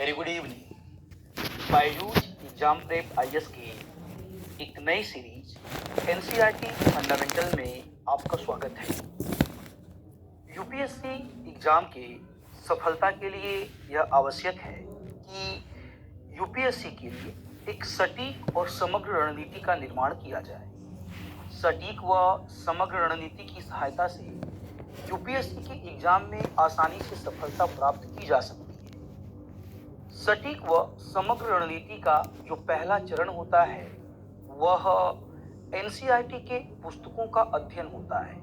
Very good evening. Byju's exam prep IAS की एक नई सीरीज एनसीईआरटी फंडामेंटल में आपका स्वागत है। यूपीएससी एग्जाम की सफलता के लिए यह आवश्यक है कि यूपीएससी के लिए एक सटीक और समग्र रणनीति का निर्माण किया जाए। सटीक व समग्र रणनीति की सहायता से यूपीएससी के एग्जाम में आसानी से सफलता प्राप्त की जा सकती है। सटीक व समग्र रणनीति का जो पहला चरण होता है वह एनसीईआरटी के पुस्तकों का अध्ययन होता है।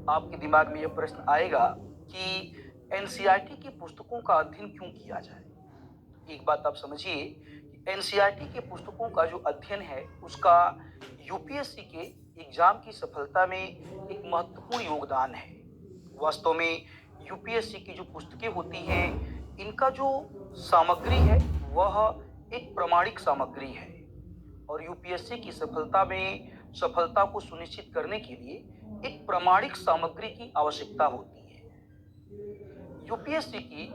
आपके दिमाग में यह प्रश्न आएगा कि एनसीईआरटी की पुस्तकों का अध्ययन क्यों किया जाए। एक बात आप समझिए कि एनसीईआरटी के पुस्तकों का जो अध्ययन है उसका यूपीएससी के एग्जाम की सफलता में एक महत्वपूर्ण योगदान है। वास्तव में यूपीएससी की जो पुस्तकें होती हैं इनका जो सामग्री है वह एक प्रामाणिक सामग्री है और यूपीएससी की सफलता को सुनिश्चित करने के लिए एक प्रामाणिक सामग्री की आवश्यकता होती है। यूपीएससी की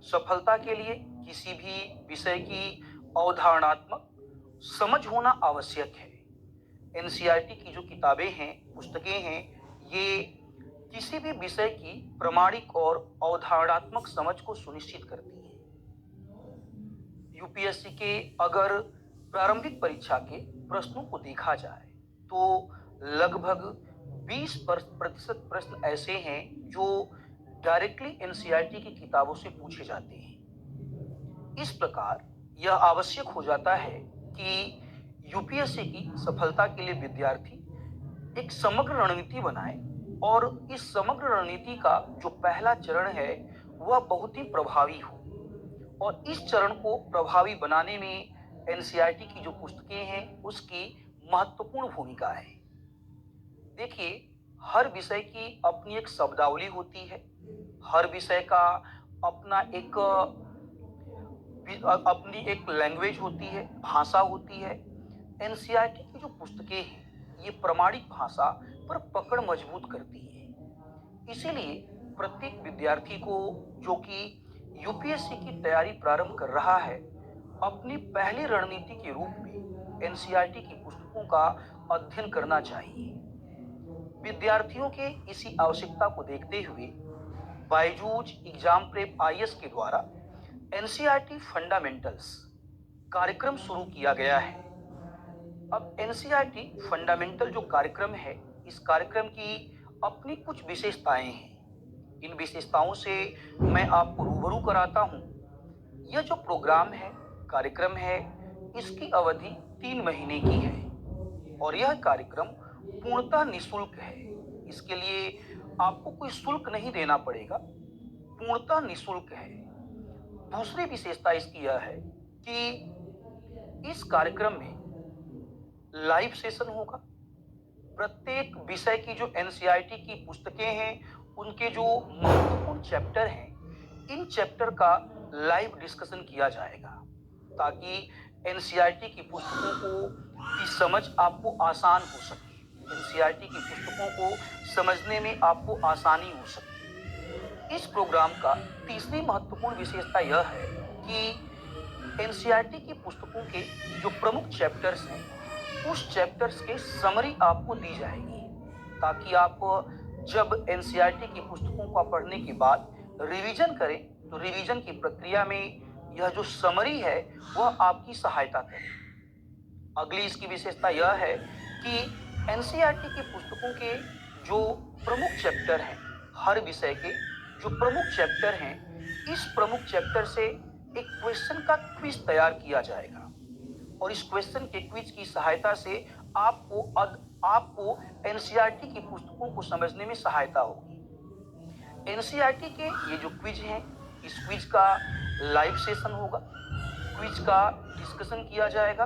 सफलता के लिए किसी भी विषय की अवधारणात्मक समझ होना आवश्यक है। एनसीईआरटी की जो किताबें हैं, पुस्तकें हैं, ये किसी भी विषय की प्रामाणिक और अवधारणात्मक समझ को सुनिश्चित करती है। यूपीएससी के अगर प्रारंभिक परीक्षा के प्रश्नों को देखा जाए तो लगभग 20% प्रश्न ऐसे हैं जो डायरेक्टली एनसीईआरटी की किताबों से पूछे जाते हैं। इस प्रकार यह आवश्यक हो जाता है कि यूपीएससी की सफलता के लिए विद्यार्थी एक समग्र रणनीति बनाए और इस समग्र रणनीति का जो पहला चरण है वह बहुत ही प्रभावी हो और इस चरण को प्रभावी बनाने में एनसीईआरटी की जो पुस्तकें हैं उसकी महत्वपूर्ण भूमिका है। देखिए, हर विषय की अपनी एक शब्दावली होती है, हर विषय का अपना एक अपनी एक लैंग्वेज होती है, भाषा होती है। एनसीईआरटी की जो पुस्तकें हैं ये प्रामाणिक भाषा पर पकड़ मजबूत करती है। इसीलिए प्रत्येक विद्यार्थी को जो कि यूपीएससी की तैयारी प्रारंभ कर रहा है अपनी पहली रणनीति के रूप में एनसीईआरटी की पुस्तकों का अध्ययन करना चाहिए। विद्यार्थियों के इसी आवश्यकता को देखते हुए बायजूस एग्जाम प्रेप आईएएस के द्वारा एनसीईआरटी फंडामेंटल्स कार्यक्रम शुरू किया गया है। अब एनसीईआरटी फंडामेंटल जो कार्यक्रम है इस कार्यक्रम की अपनी कुछ विशेषताएं हैं। इन विशेषताओं से मैं आपको रूबरू कराता हूं। यह जो प्रोग्राम है, कार्यक्रम है, इसकी अवधि 3 महीने की है और यह कार्यक्रम पूर्णतः निःशुल्क है। इसके लिए आपको कोई शुल्क नहीं देना पड़ेगा, पूर्णतः निःशुल्क है। दूसरी विशेषता इसकी यह है कि इस कार्यक्रम में लाइव सेशन होगा। प्रत्येक विषय की जो एनसीईआरटी की पुस्तकें हैं उनके जो महत्वपूर्ण चैप्टर हैं इन चैप्टर का लाइव डिस्कशन किया जाएगा ताकि एनसीईआरटी की पुस्तकों की समझ आपको आसान हो सके, एनसीईआरटी की पुस्तकों को समझने में आपको आसानी हो सके। इस प्रोग्राम का तीसरी महत्वपूर्ण विशेषता यह है कि एनसीईआरटी की पुस्तकों के जो प्रमुख चैप्टर्स हैं उस चैप्टर्स के समरी आपको दी जाएगी ताकि आप जब एनसीईआरटी की पुस्तकों को पढ़ने के बाद रिवीजन करें तो रिवीजन की प्रक्रिया में यह जो समरी है वह आपकी सहायता करे। अगली इसकी विशेषता यह है कि एनसीईआरटी की पुस्तकों के जो प्रमुख चैप्टर हैं, हर विषय के जो प्रमुख चैप्टर हैं इस प्रमुख चैप्टर से एक क्वेश्चन का क्विज तैयार किया जाएगा और इस क्वेश्चन के क्विज की सहायता से आपको एनसीईआरटी की पुस्तकों को समझने में सहायता होगी। एनसीईआरटी के ये जो क्विज हैं इस क्विज का लाइव सेशन होगा, क्विज का डिस्कशन किया जाएगा।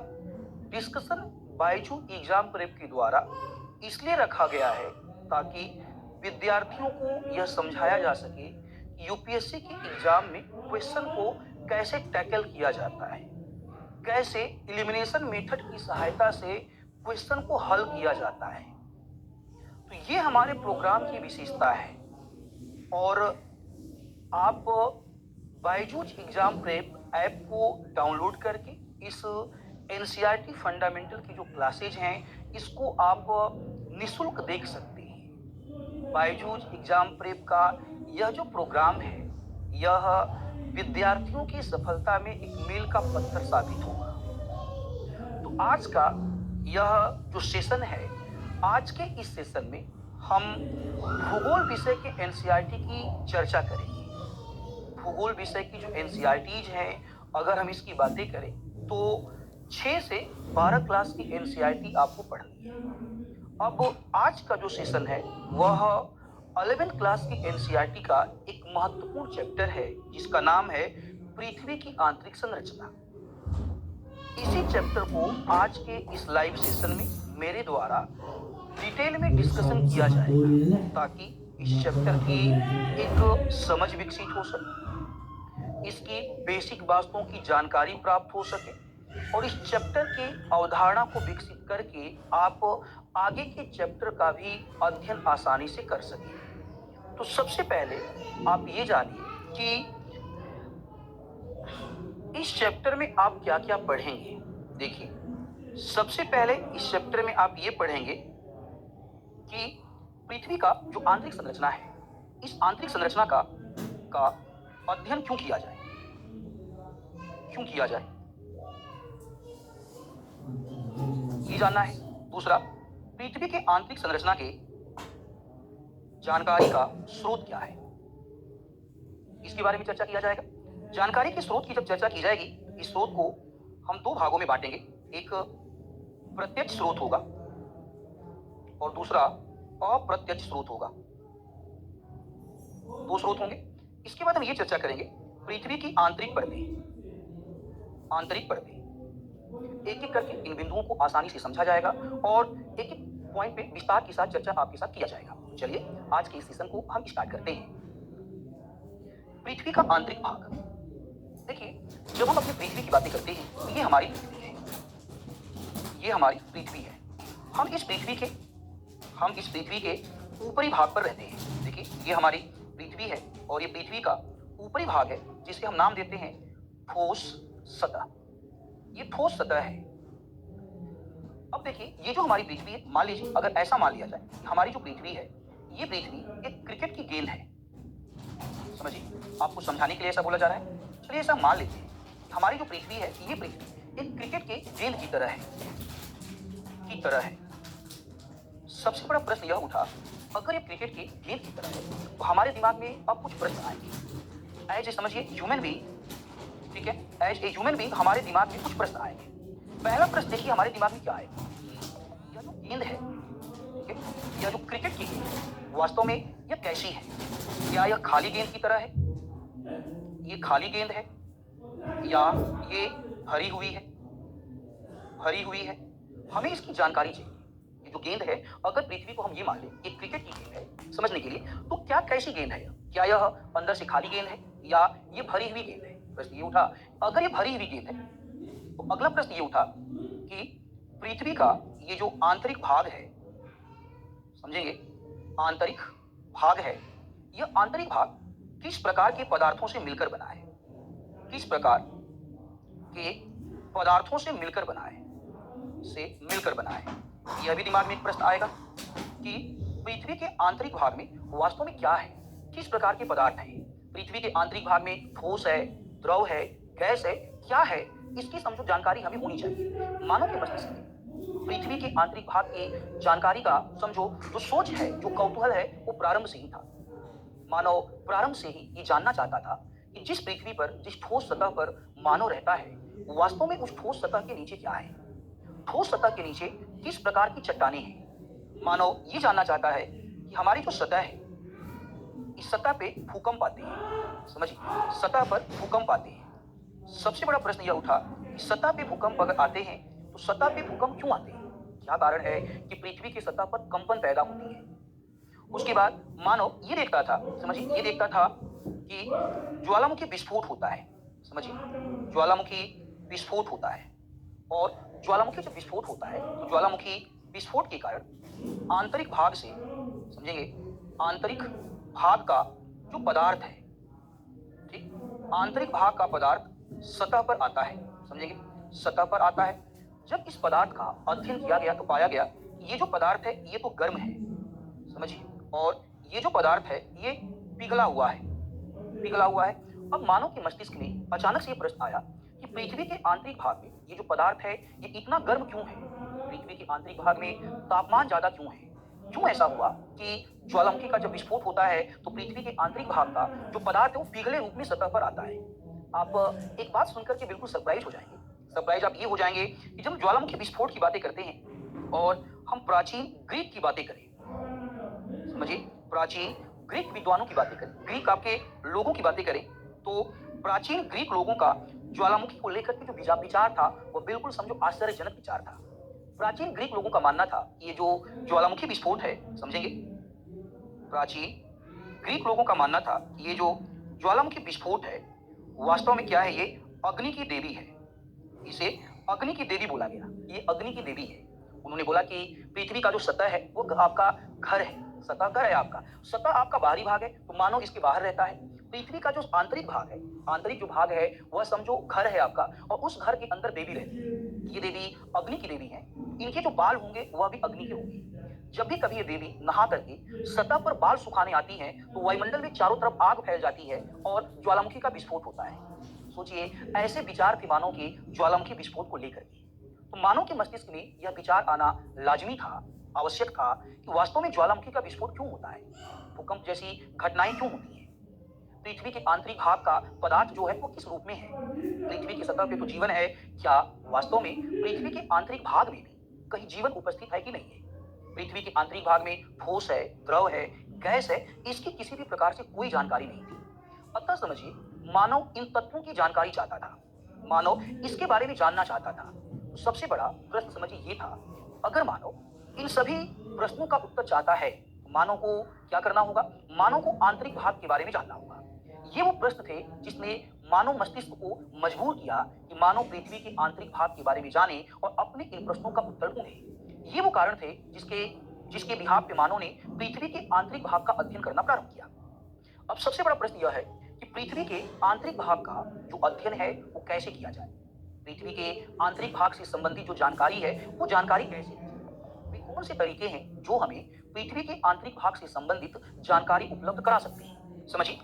डिस्कशन बायजूस एग्जाम प्रेप के द्वारा इसलिए रखा गया है ताकि विद्यार्थियों को यह समझाया जा सके कि यूपीएससी के एग्जाम में क्वेश्चन को कैसे टैकल किया जाता है, कैसे एलिमिनेशन मेथड की सहायता से क्वेश्चन को हल किया जाता है। तो ये हमारे प्रोग्राम की विशेषता है और आप बायजूस एग्जाम प्रेप ऐप को डाउनलोड करके इस एनसीईआरटी फंडामेंटल की जो क्लासेज हैं इसको आप निशुल्क देख सकते हैं। बायजूस एग्जाम प्रेप का यह जो प्रोग्राम है यह विद्यार्थियों की सफलता में एक मील का पत्थर साबित होगा। तो आज का यह जो सेशन है, आज के इस सेशन में हम भूगोल विषय के एनसीईआरटी की चर्चा करेंगे। भूगोल विषय की जो एनसीईआरटीज हैं, अगर हम इसकी बातें करें तो 6 से 12 क्लास की एनसीईआरटी आपको पढ़नी है। अब आज का जो सेशन है वह 11th क्लास की एनसीईआरटी का एक महत्वपूर्ण चैप्टर है जिसका नाम है पृथ्वी की आंतरिक संरचना। इसी चैप्टर को आज के इस लाइव सेशन में मेरे द्वारा डिटेल में डिस्कशन किया जाएगा ताकि इस चैप्टर की एक समझ विकसित हो सके, इसकी बेसिक बातों की जानकारी प्राप्त हो सके और इस चैप्टर की अवधारणा को विकसित करके आप आगे के चैप्टर का भी अध्ययन आसानी से कर सकें। तो सबसे पहले आप ये जानिए कि इस चैप्टर में आप क्या क्या पढ़ेंगे। देखिए, सबसे पहले इस चैप्टर में आप ये पढ़ेंगे कि पृथ्वी का जो आंतरिक संरचना है, इस आंतरिक संरचना का अध्ययन क्यों किया जाए, क्यों किया जाए ये जानना है। दूसरा, पृथ्वी के आंतरिक संरचना के जानकारी का स्रोत क्या है, इसके बारे में चर्चा किया जाएगा। जानकारी के स्रोत की जब चर्चा की जाएगी, इस स्रोत को हम 2 भागों में बांटेंगे। एक प्रत्यक्ष स्रोत होगा और दूसरा अप्रत्यक्ष स्रोत होगा। 2 स्रोत होंगे। इसके बाद हम ये चर्चा करेंगे पृथ्वी की आंतरिक परतें। एक एक करके इन बिंदुओं को आसानी से समझा जाएगा और एक एक पॉइंट पे विस्तार के साथ चर्चा आपके साथ किया जाएगा। चलिए आज के इस सेशन को हम स्टार्ट करते हैं। पृथ्वी का आंतरिक भाग। देखिए, जब हम अपनी पृथ्वी की बातें करते हैं तो ये हमारी पृथ्वी है, ये हमारी पृथ्वी है। हम इस पृथ्वी के ऊपरी भाग पर रहते हैं। देखिए, ये हमारी पृथ्वी है और ये पृथ्वी का ऊपरी भाग है जिसे हम नाम देते हैं ठोस सतह। ये ठोस सतह है। अब देखिए, ये जो हमारी पृथ्वी है, मान लीजिए अगर ऐसा मान लिया जाए कि हमारी जो पृथ्वी है, ये पृथ्वी एक क्रिकेट की गेंद है। समझिए, आपको समझाने के लिए ऐसा बोला जा रहा है। चलिए ऐसा मान लेते हैं कि हमारी जो पृथ्वी है, ये पृथ्वी एक क्रिकेट के गेंद की तरह है। सबसे बड़ा प्रश्न यह उठा, अगर ये क्रिकेट की गेंद की तरह है तो हमारे दिमाग में अब कुछ प्रश्न आएंगे। एज ए समझिए ह्यूमन बीइंग, ठीक है, एज ए ह्यूमन बीइंग हमारे दिमाग में कुछ प्रश्न आएंगे। पहला प्रश्न देखिए हमारे दिमाग में क्या आएगा, यह जो गेंद है, ठीक है, यह जो क्रिकेट की गेंद है, वास्तव में यह कैसी है? क्या यह खाली गेंद की तरह है, ये खाली गेंद है, या ये भरी हुई है? हमें इसकी जानकारी चाहिए। ये जो गेंद है, अगर पृथ्वी को हम ये मान लें एक क्रिकेट की गेंद है समझने के लिए, तो क्या कैसी गेंद है? क्या यह अंदर से खाली गेंद है या ये भरी हुई गेंद है? प्रश्न ये उठा। अगर ये भरी हुई गेंद है तो अगला प्रश्न ये उठा कि पृथ्वी का ये जो आंतरिक भाग है, समझेंगे, आंतरिक भाग है, यह आंतरिक भाग किस प्रकार के पदार्थों से मिलकर बना है? किस प्रकार के पदार्थों से मिलकर बना है? यह भी दिमाग में एक प्रश्न आएगा कि पृथ्वी के आंतरिक भाग में वास्तव में क्या है, किस प्रकार के पदार्थ हैं? पृथ्वी के आंतरिक भाग में ठोस है, द्रव है, गैस है, क्या है? इसकी समझो जानकारी हमें होनी चाहिए। मानव के मस्तिष्क में पृथ्वी के आंतरिक भाग की जानकारी का समझो जो सोच है, जो कौतूहल है, वो प्रारंभ से ही था। मानव प्रारंभ से ही ये जानना चाहता था कि जिस पृथ्वी पर, जिस ठोस सतह पर मानव रहता है, वास्तव में उस ठोस सतह के नीचे क्या है? ठोस सतह के नीचे किस प्रकार की चट्टानें हैं? मानव ये जानना चाहता है कि हमारी जो सतह है, इस सतह पे भूकंप आते हैं। समझिए, सतह पर भूकंप आते हैं। सबसे बड़ा प्रश्न यह उठा कि सतह पे भूकंप अगर आते हैं तो सतह पे भूकंप क्यों आते हैं? क्या कारण है कि पृथ्वी की सतह पर कंपन पैदा होती है? उसके बाद मानव ये देखता था, समझिए, ये देखता था कि ज्वालामुखी विस्फोट होता है। समझिए, ज्वालामुखी विस्फोट होता है और ज्वालामुखी जब विस्फोट होता है तो ज्वालामुखी विस्फोट के कारण आंतरिक भाग से, समझेंगे, आंतरिक भाग का जो पदार्थ है, ठीक, आंतरिक भाग का पदार्थ सतह पर आता है, समझेंगे, सतह पर आता है। जब इस पदार्थ का अध्ययन किया गया तो पाया गया कि ये जो पदार्थ है ये तो गर्म है, समझिए, और ये जो पदार्थ है ये पिघला हुआ है, पिघला हुआ है। अब मानव के मस्तिष्क में अचानक से ये प्रश्न आया कि पृथ्वी के आंतरिक भाग में ये जो पदार्थ है ये इतना गर्म क्यों है? पृथ्वी के आंतरिक भाग में तापमान ज्यादा क्यों है? क्यों ऐसा हुआ कि ज्वालामुखी का जब विस्फोट होता है तो पृथ्वी के आंतरिक भाग का जो पदार्थ है वो पिघले रूप में सतह पर आता है? आप एक बात सुनकर के बिल्कुल सरप्राइज हो जाएंगे। सरप्राइज आप ये हो जाएंगे कि जब ज्वालामुखी विस्फोट की बातें करते हैं और हम प्राचीन ग्रीक की बातें करें, समझिए, प्राचीन ग्रीक विद्वानों की बातें करें, ग्रीक आपके लोगों की बातें करें, तो प्राचीन ग्रीक लोगों का ज्वालामुखी को लेकर के जो विचार था वो बिल्कुल समझो आश्चर्यजनक विचार था। प्राचीन ग्रीक लोगों का मानना था कि ये जो ज्वालामुखी विस्फोट है, समझेंगे, प्राचीन ग्रीक लोगों का मानना था कि ये जो ज्वालामुखी विस्फोट है वास्तव में क्या है, ये अग्नि की देवी है। इसे अग्नि की देवी बोला गया, ये अग्नि की देवी है। उन्होंने बोला कि पृथ्वी का जो सतह है वो आपका घर है, सतह घर है आपका, सतह आपका बाहरी भाग है तो मानव इसके बाहर रहता है। पृथ्वी का जो आंतरिक भाग है, आंतरिक जो भाग है वह समझो घर है आपका, और उस घर के अंदर देवी रहती है। ये देवी अग्नि की देवी है, इनके जो बाल होंगे वह भी अग्नि के होंगे। जब भी कभी ये देवी नहा करके सतह पर बाल सुखाने आती हैं तो वायुमंडल में चारों तरफ आग फैल जाती है और ज्वालामुखी का विस्फोट होता है। सोचिए, ऐसे विचार थे मानव के ज्वालामुखी विस्फोट को लेकर के। तो मानव के मस्तिष्क में यह विचार आना लाजमी था, आवश्यक था कि वास्तव में ज्वालामुखी का विस्फोट क्यों होता है, भूकंप जैसी घटनाएं क्यों होती हैं, पृथ्वी के आंतरिक भाग का पदार्थ जो है वो किस रूप में है, पृथ्वी की सतह पे तो जीवन है, क्या वास्तव में पृथ्वी के आंतरिक भाग में भी कहीं जीवन उपस्थित है कि नहीं है? पृथ्वी के आंतरिक भाग में ठोस है, द्रव है, गैस है, इसकी किसी भी प्रकार से कोई जानकारी नहीं थी। अतः समझिए, मानव इन तत्वों की जानकारी चाहता था, मानव इसके बारे में जानना चाहता था। तो सबसे बड़ा प्रश्न समझिए ये था, अगर मानव इन सभी प्रश्नों का उत्तर चाहता है तो मानव को क्या करना होगा? मानव को आंतरिक भाग के बारे में जानना होगा। ये वो प्रश्न थे जिसने मानव मस्तिष्क को मजबूर किया कि मानव पृथ्वी के आंतरिक भाग के बारे में जाने और अपने इन प्रश्नों का उत्तर ढूंढे। ये वो कारण थे जिसके जिसके बिहाफ पे मानव ने पृथ्वी के आंतरिक भाग का अध्ययन करना प्रारंभ किया। अब सबसे बड़ा प्रश्न यह है कि पृथ्वी के आंतरिक भाग का जो अध्ययन है वो कैसे किया जाए? पृथ्वी के आंतरिक भाग से संबंधित जो जानकारी है वो जानकारी कैसे ली जाए? वे कौन से तरीके हैं जो हमें पृथ्वी के आंतरिक भाग से संबंधित जानकारी उपलब्ध करा सकते हैं? समझिए,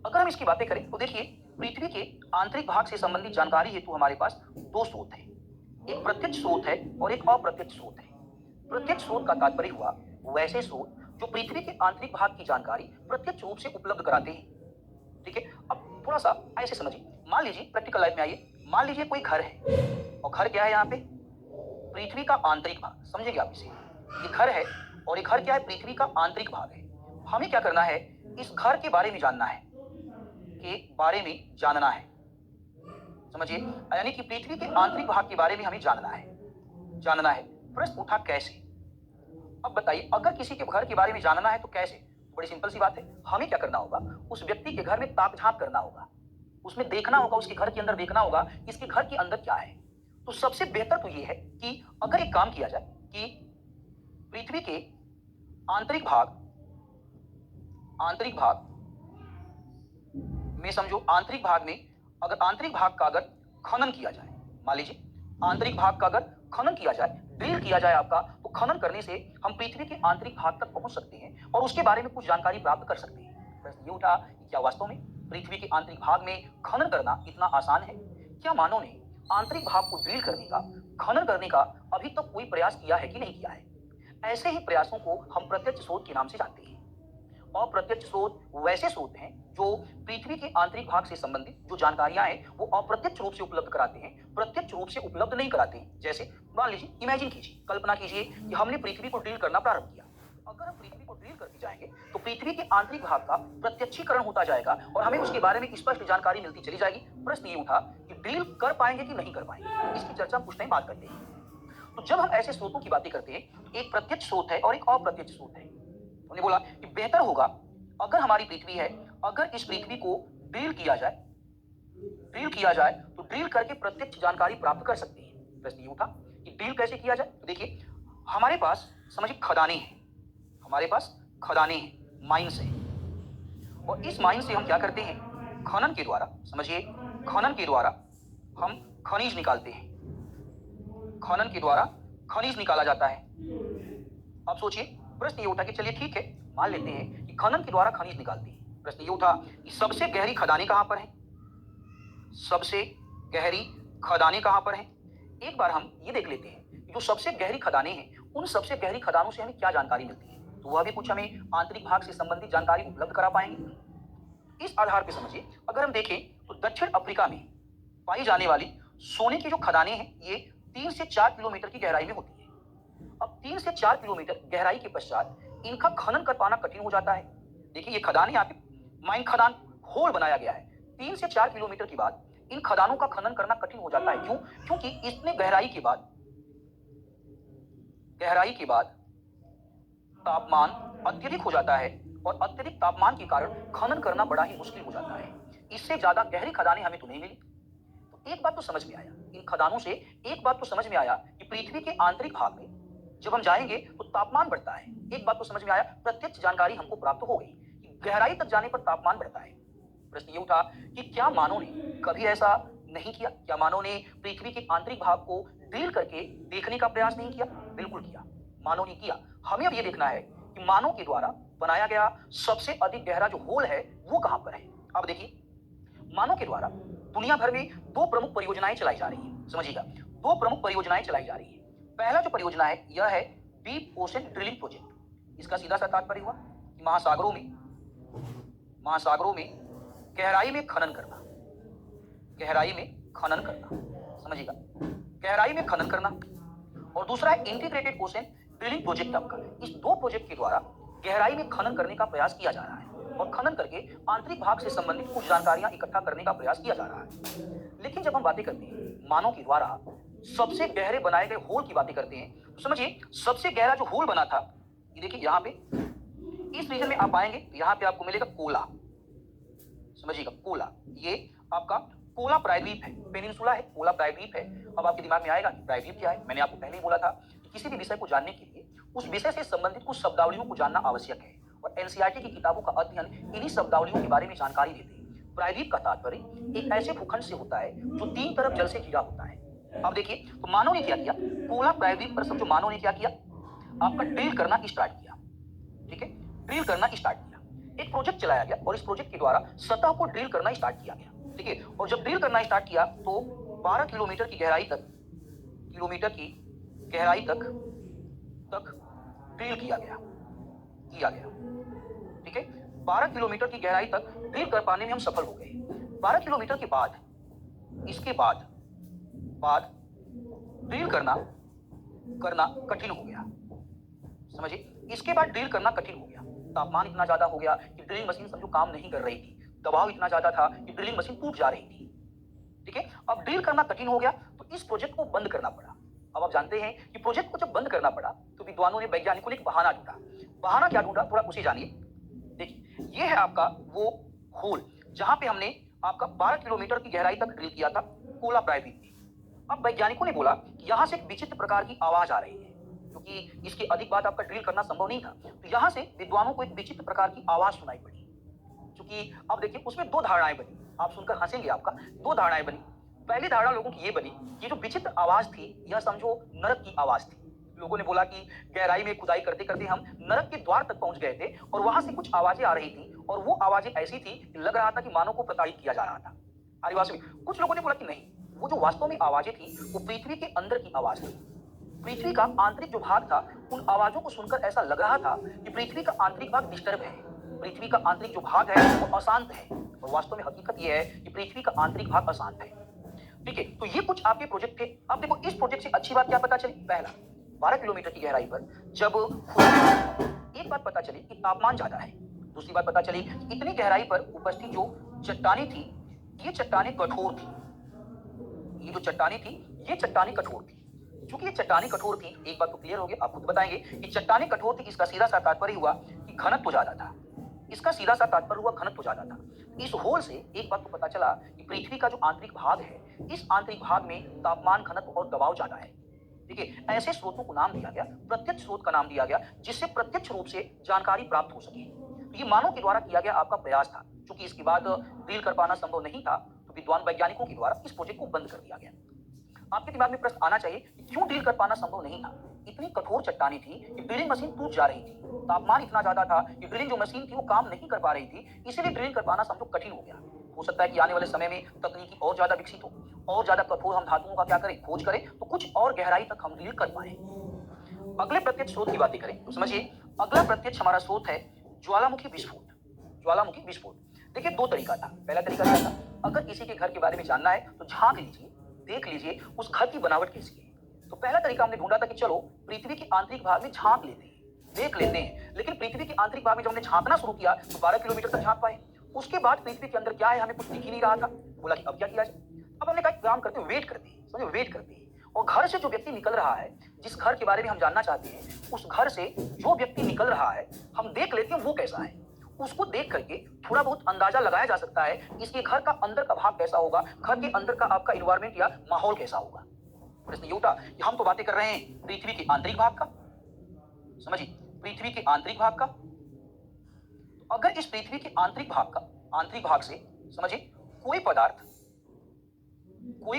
अगर हम इसकी बातें करें तो देखिए, पृथ्वी के आंतरिक भाग से संबंधित जानकारी हेतु हमारे पास दो स्रोत हैं, एक प्रत्यक्ष स्रोत है और एक अप्रत्यक्ष स्रोत है। प्रत्यक्ष स्रोत का तात्पर्य हुआ वैसे स्रोत जो पृथ्वी के आंतरिक भाग की जानकारी प्रत्यक्ष रूप से उपलब्ध कराते हैं। ठीक है, अब थोड़ा सा ऐसे समझिए, मान लीजिए प्रैक्टिकल लाइफ में आइए, मान लीजिए कोई घर है और घर क्या है यहाँ पे? पृथ्वी का आंतरिक भाग, समझेंगे आप इसे, ये घर है और ये घर क्या है? पृथ्वी का आंतरिक भाग है। हमें क्या करना है? इस घर के बारे में जानना है, के बारे में जानना है, समझिए, यानी कि पृथ्वी के आंतरिक भाग के बारे में हमें जानना है, जानना है। प्रश्न उठा कैसे? अब बताइए, अगर किसी के घर के बारे में जानना है तो कैसे? बड़ी सिंपल सी बात है, हमें क्या करना होगा? उस व्यक्ति के घर में ताक झांक करना होगा, उसमें देखना होगा, उसके घर के अंदर देखना होगा इसके घर के अंदर क्या है। तो सबसे बेहतर तो ये है कि अगर एक काम किया जाए कि पृथ्वी के आंतरिक भाग में समझो, आंतरिक भाग में अगर आंतरिक भाग का अगर खनन किया जाए, मान लीजिए आंतरिक भाग का अगर खनन किया जाए, ड्रिल किया जाए आपका, तो खनन करने से हम पृथ्वी के आंतरिक भाग तक पहुंच सकते हैं और उसके बारे में कुछ जानकारी प्राप्त कर सकते हैं। प्रश्न ये उठा कि क्या वास्तव में पृथ्वी के आंतरिक भाग में खनन करना इतना आसान है? क्या मानव ने आंतरिक भाग को ड्रिल करने का, खनन करने का अभी तक कोई प्रयास किया है कि नहीं किया है? ऐसे ही प्रयासों को हम प्रत्यक्ष शोध के नाम से जानते हैं। अप्रत्यक्ष स्रोत वैसे स्रोत हैं जो पृथ्वी के आंतरिक भाग से संबंधित जो जानकारियां हैं वो अप्रत्यक्ष रूप से उपलब्ध कराते हैं, प्रत्यक्ष रूप से उपलब्ध नहीं कराते हैं। जैसे मान लीजिए, इमेजिन कीजिए, कल्पना कीजिए कि हमने पृथ्वी को ड्रिल करना प्रारंभ किया। अगर हम पृथ्वी को ड्रिल करते जाएंगे तो पृथ्वी के आंतरिक भाग का प्रत्यक्षीकरण होता जाएगा और हमें उसके बारे में स्पष्ट जानकारी मिलती चली जाएगी। प्रश्न ये उठा कि ड्रिल कर पाएंगे कि नहीं कर पाएंगे, इसकी चर्चा कुछ टाइम बाद करते हैं। तो जब हम ऐसे स्रोतों की बातें करते हैं, एक प्रत्यक्ष स्रोत है और एक अप्रत्यक्ष स्रोत है। उन्होंने बोला कि बेहतर होगा अगर हमारी पृथ्वी है, अगर इस पृथ्वी को ड्रिल किया जाए तो ड्रिल करके प्रत्यक्ष जानकारी प्राप्त कर सकते हैं। प्रश्न ये उठा कि ड्रिल कैसे किया जाए? तो देखिए, हमारे पास समझिए खदानें हैं, हमारे पास खदानें हैं, माइंस हैं, और इस माइन से हम क्या करते हैं? खनन के द्वारा, समझिए, खनन के द्वारा हम खनिज निकालते हैं। खनन के द्वारा खनिज निकाला जाता है। अब सोचिए, प्रश्न ये उठा कि चलिए ठीक है, मान लेते हैं कि खनन के द्वारा खनिज निकालते हैं। प्रश्न ये उठा कि सबसे गहरी खदानें कहां पर हैं? सबसे गहरी खदानें कहां पर हैं? एक बार हम ये देख लेते हैं कि जो सबसे गहरी खदानें हैं, उन सबसे गहरी खदानों से हमें क्या जानकारी मिलती है। तो वह भी कुछ हमें आंतरिक भाग से संबंधित जानकारी उपलब्ध करा पाएंगे। इस आधार पर समझिए, अगर हम देखें तो दक्षिण अफ्रीका में पाई जाने वाली सोने की जो खदानें हैं, ये 3 से 4 किलोमीटर की गहराई में होती है। अब 3 से 4 किलोमीटर गहराई के पश्चात इनका खनन कर पाना कठिन हो जाता है। देखिए, ये खदान यहाँ पे माइन खदान होल बनाया गया है। 3 से 4 किलोमीटर के बाद इन खदानों का खनन करना कठिन हो जाता है। क्यों? क्योंकि इतने गहराई के बाद तापमान अत्यधिक हो जाता है और अत्यधिक तापमान के कारण खनन करना बड़ा ही मुश्किल हो जाता है। इससे ज्यादा गहरी खदानें हमें तो नहीं मिली। तो एक बात तो समझ में आया, इन खदानों से एक बात तो समझ में आया कि पृथ्वी के आंतरिक भाग में जब हम जाएंगे तो तापमान बढ़ता है। एक बात तो समझ में आया, प्रत्यक्ष जानकारी हमको प्राप्त हो गई कि गहराई तक जाने पर तापमान बढ़ता है। प्रश्न ये उठा कि क्या मानव ने कभी ऐसा नहीं किया? क्या मानव ने पृथ्वी के आंतरिक भाग को ड्रिल करके देखने का प्रयास नहीं किया? बिल्कुल किया, मानव ने किया। हमें अब ये देखना है कि मानव के द्वारा बनाया गया सबसे अधिक गहरा जो होल है वो कहां पर है। अब देखिए, मानव के द्वारा दुनिया भर में 2 प्रमुख परियोजनाएं चलाई जा रही है। समझिएगा, 2 प्रमुख परियोजनाएं चलाई जा रही है। पहला जो परियोजना है यह है डीप ओशन ड्रिलिंग प्रोजेक्ट। इसका सीधा सा तात्पर्य हुआ कि महासागरों में गहराई में खनन करना, गहराई में खनन करना, समझिएगा, गहराई में खनन करना। और दूसरा है इंटीग्रेटेड ओशन ड्रिलिंग प्रोजेक्ट। आपका इस 2 प्रोजेक्ट के द्वारा गहराई में खनन करने का प्रयास किया जा रहा है और खनन करके आंतरिक भाग से संबंधित कुछ जानकारियां इकट्ठा करने का प्रयास किया जा रहा है। लेकिन जब हम बातें करते हैं मानव के द्वारा सबसे गहरे बनाए गए होल की बातें करते हैं, तो समझिए, सबसे गहरा जो होल बना था, ये देखिए यहाँ पे इस रीजन में आप आएंगे, यहाँ पे आपको मिलेगा कोला। समझिएगा, कोला, ये आपका कोला प्रायद्वीप है, पेनिनसुला है, कोला प्रायद्वीप है। अब आपके दिमाग में आएगा कि प्रायद्वीप क्या है। मैंने आपको पहले ही बोला था कि किसी भी विषय को जानने के लिए उस विषय से संबंधित कुछ शब्दावलियों को जानना आवश्यक है और एनसीईआरटी की किताबों का अध्ययन इन्हीं शब्दावलियों के बारे में जानकारी देते हैं। प्रायद्वीप का तात्पर्य एक ऐसे भूखंड से होता है जो 3 तरफ जल से घिरा होता है। अब देखिए, तो मानव ने क्या किया, कोला प्रायद्वीप पर समझो, मानव ने क्या किया, आपका ड्रिल करना स्टार्ट किया। ठीक है, ड्रिल करना स्टार्ट किया। एक प्रोजेक्ट चलाया गया और इस प्रोजेक्ट के द्वारा सतह को ड्रिल करना स्टार्ट किया गया। ठीक है, और जब ड्रिल करना स्टार्ट किया तो 12 किलोमीटर की गहराई तक ड्रिल किया गया। ठीक है, 12 किलोमीटर की गहराई तक ड्रिल कर पाने में हम सफल हो गए। 12 किलोमीटर के बाद इसके बाद ड्रिल करना कठिन हो गया। समझिए, इसके बाद ड्रिल करना कठिन हो गया। तापमान इतना ज्यादा हो गया कि ड्रिलिंग मशीन समझो काम नहीं कर रही थी। दबाव इतना ज्यादा था कि ड्रिलिंग मशीन टूट जा रही थी। ठीक है, अब ड्रिल करना कठिन हो गया तो इस प्रोजेक्ट को बंद करना पड़ा। अब आप जानते हैं कि प्रोजेक्ट को जब बंद करना पड़ा तो विद्वानों ने, वैज्ञानिकों ने एक बहाना ढूंढा। बहाना क्या ढूंढा, थोड़ा उसे जानिए। देखिए, ये है आपका वो होल जहां पे हमने आपका 12 किलोमीटर की गहराई तक ड्रिल किया था, कोला प्रायद्वीप में। अब वैज्ञानिकों ने बोला कि यहां से एक विचित्र प्रकार की आवाज आ रही है, क्योंकि इसके अधिक बाद आपका ड्रिल करना संभव नहीं था। तो यहां से विद्वानों को एक विचित्र प्रकार की आवाज सुनाई पड़ी। क्योंकि अब देखिए, उसमें 2 धारणाएं बनी। आप सुनकर हंसेंगे, आपका 2 धारणाएं बनी। पहली धारणा लोगों की ये बनी कि जो विचित्र आवाज थी यह समझो नरक की आवाज थी। लोगों ने बोला कि गहराई में खुदाई करते करते हम नरक के द्वार तक पहुंच गए थे और वहां से कुछ आवाजें आ रही थी और वो आवाजें ऐसी थी कि लग रहा था कि मानव को प्रताड़ित किया जा रहा था। आदिवासी में कुछ लोगों ने बोला कि नहीं, वो जो वास्तव में आवाजें थी वो पृथ्वी के अंदर की आवाज थी। पृथ्वी का आंतरिक जो भाग था, उन आवाजों को सुनकर ऐसा लग रहा था कि पृथ्वी का आंतरिक भाग डिस्टर्ब है, पृथ्वी का आंतरिक जो भाग है वो अशांत है। और वास्तव में हकीकत ये है कि पृथ्वी का आंतरिक भाग अशांत है। ठीक है, तो ये कुछ आपके प्रोजेक्ट थे। अब देखो, इस प्रोजेक्ट से अच्छी बात क्या पता चली, पहला 12 किलोमीटर की गहराई पर जब एक बात पता चली कि तापमान ज्यादा है। दूसरी बात पता चली कि इतनी गहराई पर उपस्थित जो चट्टानें थी, ये चट्टानें कठोर थी। ये जो चट्टानें थी, ये चट्टानें कठोर थी। चूंकि ये चट्टानें कठोर थी, एक बात तो क्लियर हो गई, आप खुद बताएंगे कि चट्टानें कठोर थी। इसका सीधा सा तात्पर्य हुआ कि घनत्व ज्यादा था। इसका सीधा सा तात्पर्य हुआ घनत्व ज्यादा था। इस होल से एक बात तो पता चला कि पृथ्वी का जो आंतरिक भाग है, इस आंतरिक भाग में तापमान, घनत्व और दबाव ज्यादा है। ठीक है, ऐसे स्रोतों को नाम दिया गया, प्रत्यक्ष स्रोत का नाम दिया गया, जिससे प्रत्यक्ष रूप से जानकारी प्राप्त हो सके। तो ये मानव के द्वारा किया गया आपका प्रयास था, चूंकि इसके बाद ड्रिल कर पाना संभव नहीं था, तो विद्वान वैज्ञानिकों के द्वारा इस प्रोजेक्ट को बंद कर दिया गया। आपके दिमाग में प्रश्न आना चाहिए कि क्यों ड्रिल कर पाना संभव नहीं था? इतनी कठोर चट्टानी थी कि ड्रिलिंग मशीन टूट जा रही थी, तापमान इतना ज्यादा था कि ड्रिलिंग जो मशीन थी वो काम नहीं कर पा रही थी, इसीलिए ड्रिलिंग कर पाना समझो कठिन हो गया। हो सकता है कि आने वाले समय में तकनीकी और ज्यादा विकसित हो, और ज्यादा कठोर हम धातुओं का क्या करें, खोज करें, तो कुछ और गहराई तक हम ड्रिल कर पाए। अगले प्रत्यक्ष स्रोत की बातें करें तो समझिए, अगला प्रत्यक्ष हमारा स्रोत है ज्वालामुखी विस्फोट। ज्वालामुखी विस्फोट, देखिए दो तरीका था। पहला तरीका क्या था? अगर किसी के घर के बारे में जानना है तो झांक लीजिए, देख लीजिए उस घर की बनावट कैसी है। तो पहला तरीका हमने ढूंढा था कि चलो पृथ्वी के आंतरिक भाग में झांक लेते हैं, देख लेते हैं। लेकिन पृथ्वी के आंतरिक भाग में जब हमने झांकना शुरू किया तो 12 किलोमीटर तक झांक पाए। उसके बाद पृथ्वी के अंदर क्या है हमें कुछ दिख ही नहीं रहा था। बोला कि अब क्या किया जाए? अब हमने कहा काम करते हैं, वेट करते हैं, समझो वेट करते हैं। और घर से जो व्यक्ति निकल रहा है, जिस घर के बारे में हम जानना चाहते हैं, उस घर से जो व्यक्ति निकल रहा है हम देख लेते हैं वो कैसा है। उसको देख करके थोड़ा बहुत अंदाजा लगाया जा सकता है इसके घर का अंदर का भाग कैसा होगा, घर के अंदर का आपका इन्वायरमेंट या माहौल कैसा होगा। प्रश्न ये उठा कि हम तो बातें कर रहे हैं पृथ्वी के आंतरिक भाग का, समझिए पृथ्वी के आंतरिक भाग का। तो अगर इस पृथ्वी के आंतरिक भाग से समझिए कोई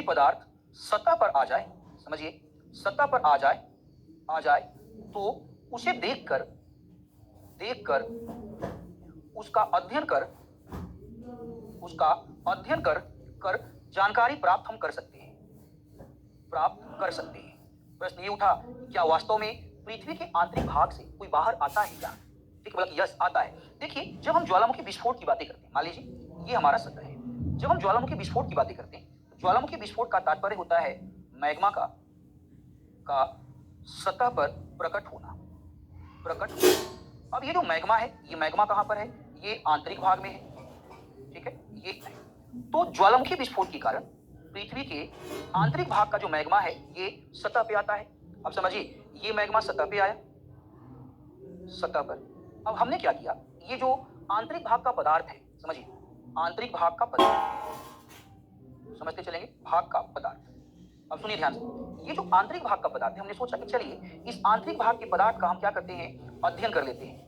पदार्थ सतह पर आ जाए, समझिए सतह पर आ जाए तो उसे देखकर उसका अध्ययन कर जानकारी प्राप्त कर सकते हैं। प्रश्न ये उठा, क्या वास्तव में पृथ्वी के आंतरिक भाग से कोई बाहर आता है क्या? ठीक, बोला कि यस आता है। देखिए जब हम ज्वालामुखी विस्फोट की बातें करते हैं, मान लीजिए ये हमारा सतह है। जब हम ज्वालामुखी विस्फोट की बातें करते हैं, ज्वालामुखी विस्फोट का तात्पर्य होता है मैग्मा का सतह पर प्रकट होना। अब ये जो मैग्मा है, ये मैग्मा कहां पर है? ये आंतरिक भाग में है, ठीक है, ये है। तो ज्वालामुखी विस्फोट के कारण पृथ्वी के आंतरिक भाग का जो मैग्मा है ये सतह पे आता है। अब समझिए ये मैग्मा सतह पे आया, सतह पर। अब हमने क्या किया, ये जो आंतरिक भाग का पदार्थ है, समझिए आंतरिक भाग का पदार्थ, समझते चलेंगे, भाग का पदार्थ। अब सुनिए ध्यान से, ये जो आंतरिक भाग का पदार्थ है, हमने सोचा कि चलिए इस आंतरिक भाग के पदार्थ का हम क्या करते हैं, अध्ययन कर लेते हैं।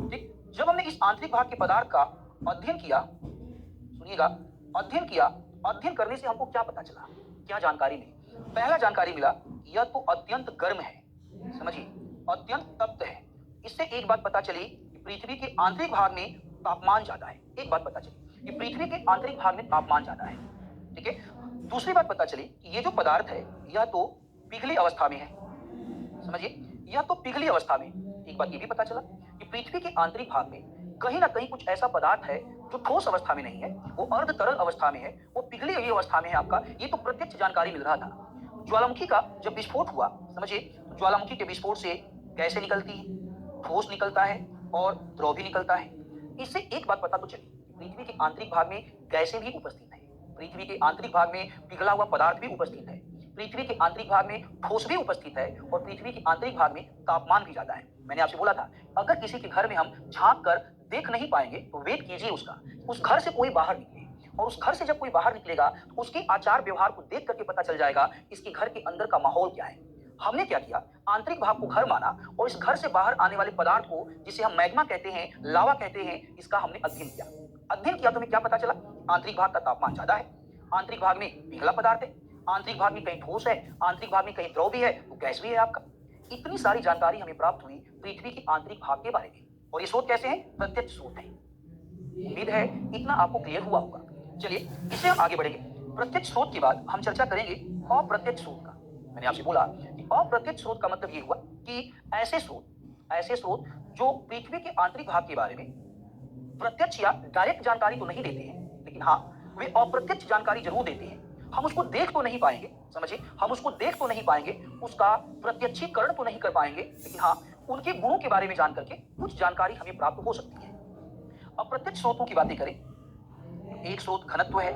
ठीक, जब हमने इस आंतरिक भाग के पदार्थ का अध्ययन किया, सुनिएगा, अध्ययन करने से हमको क्या पता चला, क्या जानकारी मिली? पहला जानकारी मिला, यह तो अत्यंत गर्म है, समझिए अत्यंत तप्त है। इससे एक बात पता चली कि पृथ्वी के आंतरिक भाग में तापमान ज्यादा है। एक बात पता चली कि पृथ्वी के आंतरिक भाग में तापमान ज्यादा है, ठीक है। दूसरी बात पता चली कि ये जो पदार्थ है यह तो पिघली अवस्था में है, समझिए यह तो पिघली अवस्था में। एक बात ये भी पता चला कि पृथ्वी के आंतरिक भाग में कहीं ना कहीं कुछ ऐसा पदार्थ है जो ठोस अवस्था में नहीं है, वो अर्ध तरल अवस्था में है, वो पिघली हुई अवस्था में है आपका। ये तो प्रत्यक्ष जानकारी मिल रहा था। ज्वालामुखी का जब विस्फोट हुआ, समझिए ज्वालामुखी के विस्फोट से गैसें निकलती है, ठोस निकलता है और द्रव भी निकलता है। इससे एक बात पता तो चली, पृथ्वी के आंतरिक भाग में गैसें भी उपस्थित है, पृथ्वी के आंतरिक भाग में पिघला हुआ पदार्थ भी उपस्थित है, पृथ्वी के आंतरिक भाग में ठोस भी उपस्थित है, और पृथ्वी के आंतरिक भाग में तापमान भी ज्यादा है। मैंने आपसे बोला था अगर किसी के घर में हम झांक कर देख नहीं पाएंगे तो वेट कीजिए उसका, उस घर से कोई बाहर निकले, और उस घर से जब कोई बाहर निकलेगा तो उसके आचार व्यवहार को देख करके पता चल जाएगा इसके घर के अंदर का माहौल क्या है। हमने क्या किया, आंतरिक भाग को घर माना, और इस घर से बाहर आने वाले पदार्थ को, जिसे हम मैग्मा कहते हैं, लावा कहते हैं, इसका हमने अध्ययन किया तो हमें क्या पता चला, आंतरिक भाग का तापमान ज्यादा है, आंतरिक भाग में पिघला पदार्थ है, आंतरिक भाग में कहीं ठोस है, आंतरिक भाग में कहीं द्रव भी है, तो गैस भी है आपका। इतनी सारी जानकारी हमें प्राप्त हुई पृथ्वी के आंतरिक भाग के बारे में, और ये स्रोत कैसे हैं, प्रत्यक्ष स्रोत है। उम्मीद है इतना आपको क्लियर हुआ होगा। चलिए इससे हम आगे बढ़ेंगे। प्रत्यक्ष स्रोत के बाद हम चर्चा करेंगे अप्रत्यक्ष स्रोत का। मैंने आपसे बोला कि अप्रत्यक्ष स्रोत का मतलब ये हुआ कि ऐसे स्रोत जो पृथ्वी के आंतरिक भाग के बारे में प्रत्यक्ष या डायरेक्ट जानकारी तो नहीं देते हैं, लेकिन हाँ वे अप्रत्यक्ष जानकारी जरूर देते हैं। हम उसको देख तो नहीं पाएंगे, समझिए हम उसको देख तो नहीं पाएंगे, उसका प्रत्यक्षीकरण तो नहीं कर पाएंगे, लेकिन हाँ उनके गुणों के बारे में जान करके कुछ जानकारी हमें प्राप्त हो सकती है। अप्रत्यक्ष स्रोतों की बातें करें, एक स्रोत घनत्व है,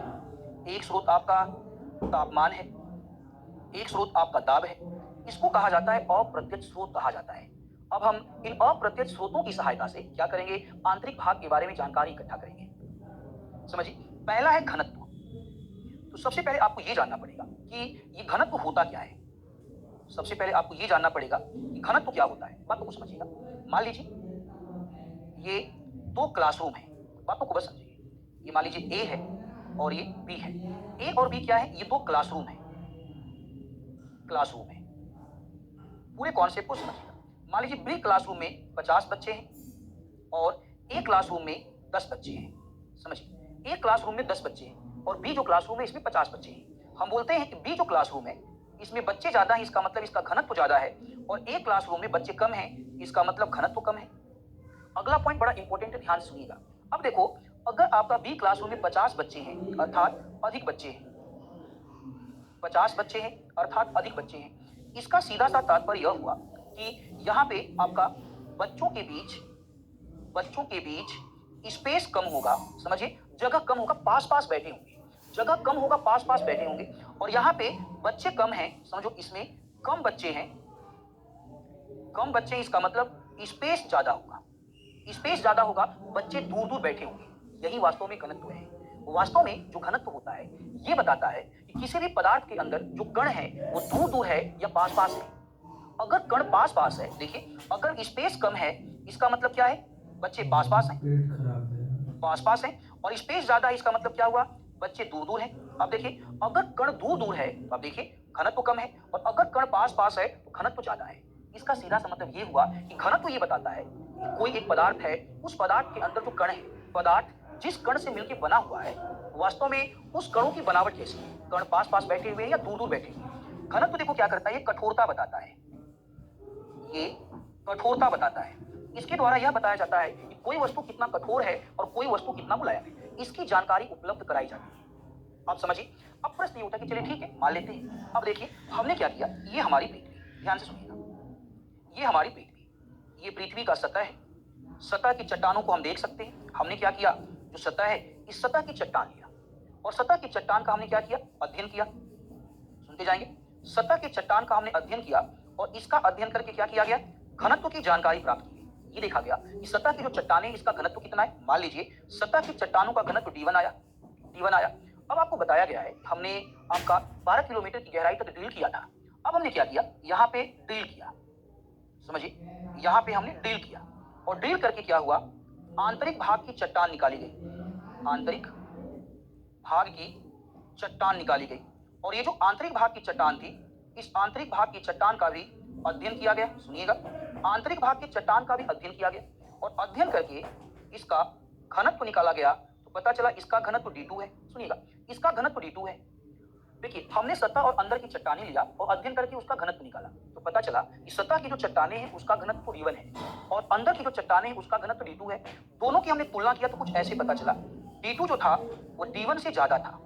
एक स्रोत आपका तापमान है, एक स्रोत आपका दाब है। इसको कहा जाता है अप्रत्यक्ष स्रोत कहा जाता है। अब हम इन अप्रत्यक्ष स्रोतों की सहायता से क्या करेंगे, आंतरिक भाग के बारे में जानकारी इकट्ठा करेंगे। समझिए पहला है घनत्व। तो सबसे पहले आपको यह जानना पड़ेगा कि ये घनत्व होता क्या है। सबसे पहले आपको यह जानना पड़ेगा कि घनत्व क्या होता है। बात को समझिएगा। मान लीजिए ये दो क्लासरूम है, बातों को बस समझिए। ये मान लीजिए ए है और ये बी है। ए और बी क्या है? ये दो क्लासरूम है, क्लासरूम है। पूरे कॉन्सेप्ट को समझिएगा। मान लीजिए बी क्लासरूम में 50 बच्चे हैं और ए क्लासरूम में 10 बच्चे हैं। समझिए, ए क्लासरूम में 10 बच्चे हैं और बी जो क्लासरूम है इसमें 50 बच्चे हैं। हम बोलते हैं कि बी जो क्लासरूम है इसमें बच्चे ज्यादा हैं, इसका मतलब इसका घनत्व ज्यादा है, और ए क्लासरूम में बच्चे कम हैं, इसका मतलब घनत्व कम है। अगला पॉइंट बड़ा इंपॉर्टेंट है, ध्यान से सुनिएगा। अब देखो, अगर आपका बी क्लासरूम में 50 बच्चे हैं अर्थात अधिक बच्चे हैं, 50 बच्चे हैं अर्थात अधिक बच्चे हैं, इसका सीधा सा तात्पर्य यह हुआ कि यहाँ पे आपका बच्चों के बीच स्पेस कम होगा। समझिए, जगह कम होगा, पास पास बैठे होंगे, जगह कम होगा, पास पास बैठे होंगे। और यहाँ पे बच्चे कम हैं, समझो इसमें कम बच्चे हैं, कम बच्चे, इसका मतलब स्पेस ज्यादा होगा, स्पेस ज्यादा होगा, बच्चे दूर दूर बैठे होंगे। यही वास्तव में घनत्व है। वास्तव में जो घनत्व होता है ये बताता है कि किसी भी पदार्थ के अंदर जो कण है वो दूर दूर है या पास पास है। अगर कण पास पास है, देखिए अगर स्पेस कम है इसका मतलब क्या है? बच्चे पास पास हैं, पास पास हैं, और स्पेस ज्यादा है इसका मतलब क्या हुआ? बच्चे दूर दूर हैं। अब देखिए, अगर कण दूर दूर है तो अब देखिए घनत्व कम है, और अगर कण पास पास है तो घनत्व ज्यादा है। इसका सीधा सा मतलब ये हुआ कि घनत्व ये बताता है कि कोई एक पदार्थ है, उस पदार्थ के अंदर जो कण है, पदार्थ जिस कण से मिलकर बना हुआ है वास्तव में उस कणों की बनावट कैसी है, कण पास पास बैठे हुए हैं या दूर दूर बैठे हुए हैं। घनत्व देखो क्या करता है, ये कठोरता बताता है, ये कठोरता बताता है। इसके द्वारा यह बताया जाता है कि कोई वस्तु कितना कठोर है और कोई वस्तु कितना मुलायम है, इसकी जानकारी उपलब्ध कराई जाती है। आप समझिए। अब प्रश्न ये उठा कि चलिए ठीक है, मान लेते हैं। अब देखिए हमने क्या किया, ये हमारी पृथ्वी, ध्यान से सुनिएगा, ये हमारी पृथ्वी, ये पृथ्वी का सतह है। सतह की चट्टानों को हम देख सकते हैं। हमने क्या किया, जो सतह है इस सतह की चट्टान लिया, और सतह की चट्टान का हमने क्या किया, अध्ययन किया। सुनते जाएंगे। सतह की चट्टान का हमने अध्ययन किया, और इसका अध्ययन करके क्या किया गया, घनत्व की जानकारी प्राप्त की गई। ये देखा गया कि सतह की जो चट्टानें इसका घनत्व कितना है। मान लीजिए सतह की चट्टानों का घनत्व D1 आया, D1 आया। अब आपको बताया गया है, हमने आपका 12 किलोमीटर की गहराई तक ड्रिल किया था। अब हमने क्या किया, यहाँ पे ड्रिल किया, समझिए यहाँ पे हमने ड्रिल किया, और ड्रिल करके क्या हुआ, आंतरिक भाग की चट्टान निकाली गई, आंतरिक भाग की चट्टान निकाली गई। और ये जो आंतरिक भाग की चट्टान थी, इस आंतरिक भाग की चट्टान का भी अध्ययन किया गया। सुनिएगा, आंतरिक भाग की चट्टान का भी अध्ययन किया गया, और अध्ययन करके इसका घनत्व निकाला गया, तो पता चला इसका घनत्व D2 है। सुनिएगा, इसका घनत्व D2 है। देखिए, हमने सतह और अंदर की चट्टानें लिया और अध्ययन करके उसका घनत्व निकाला, तो पता चला कि सतह की जो चट्टानें हैं उसका घनत्व D1 है, और अंदर की जो चट्टानें हैं उसका घनत्व D2 है। दोनों की हमने तुलना किया तो कुछ ऐसे पता चला, D2 जो था वो D1 से ज्यादा था,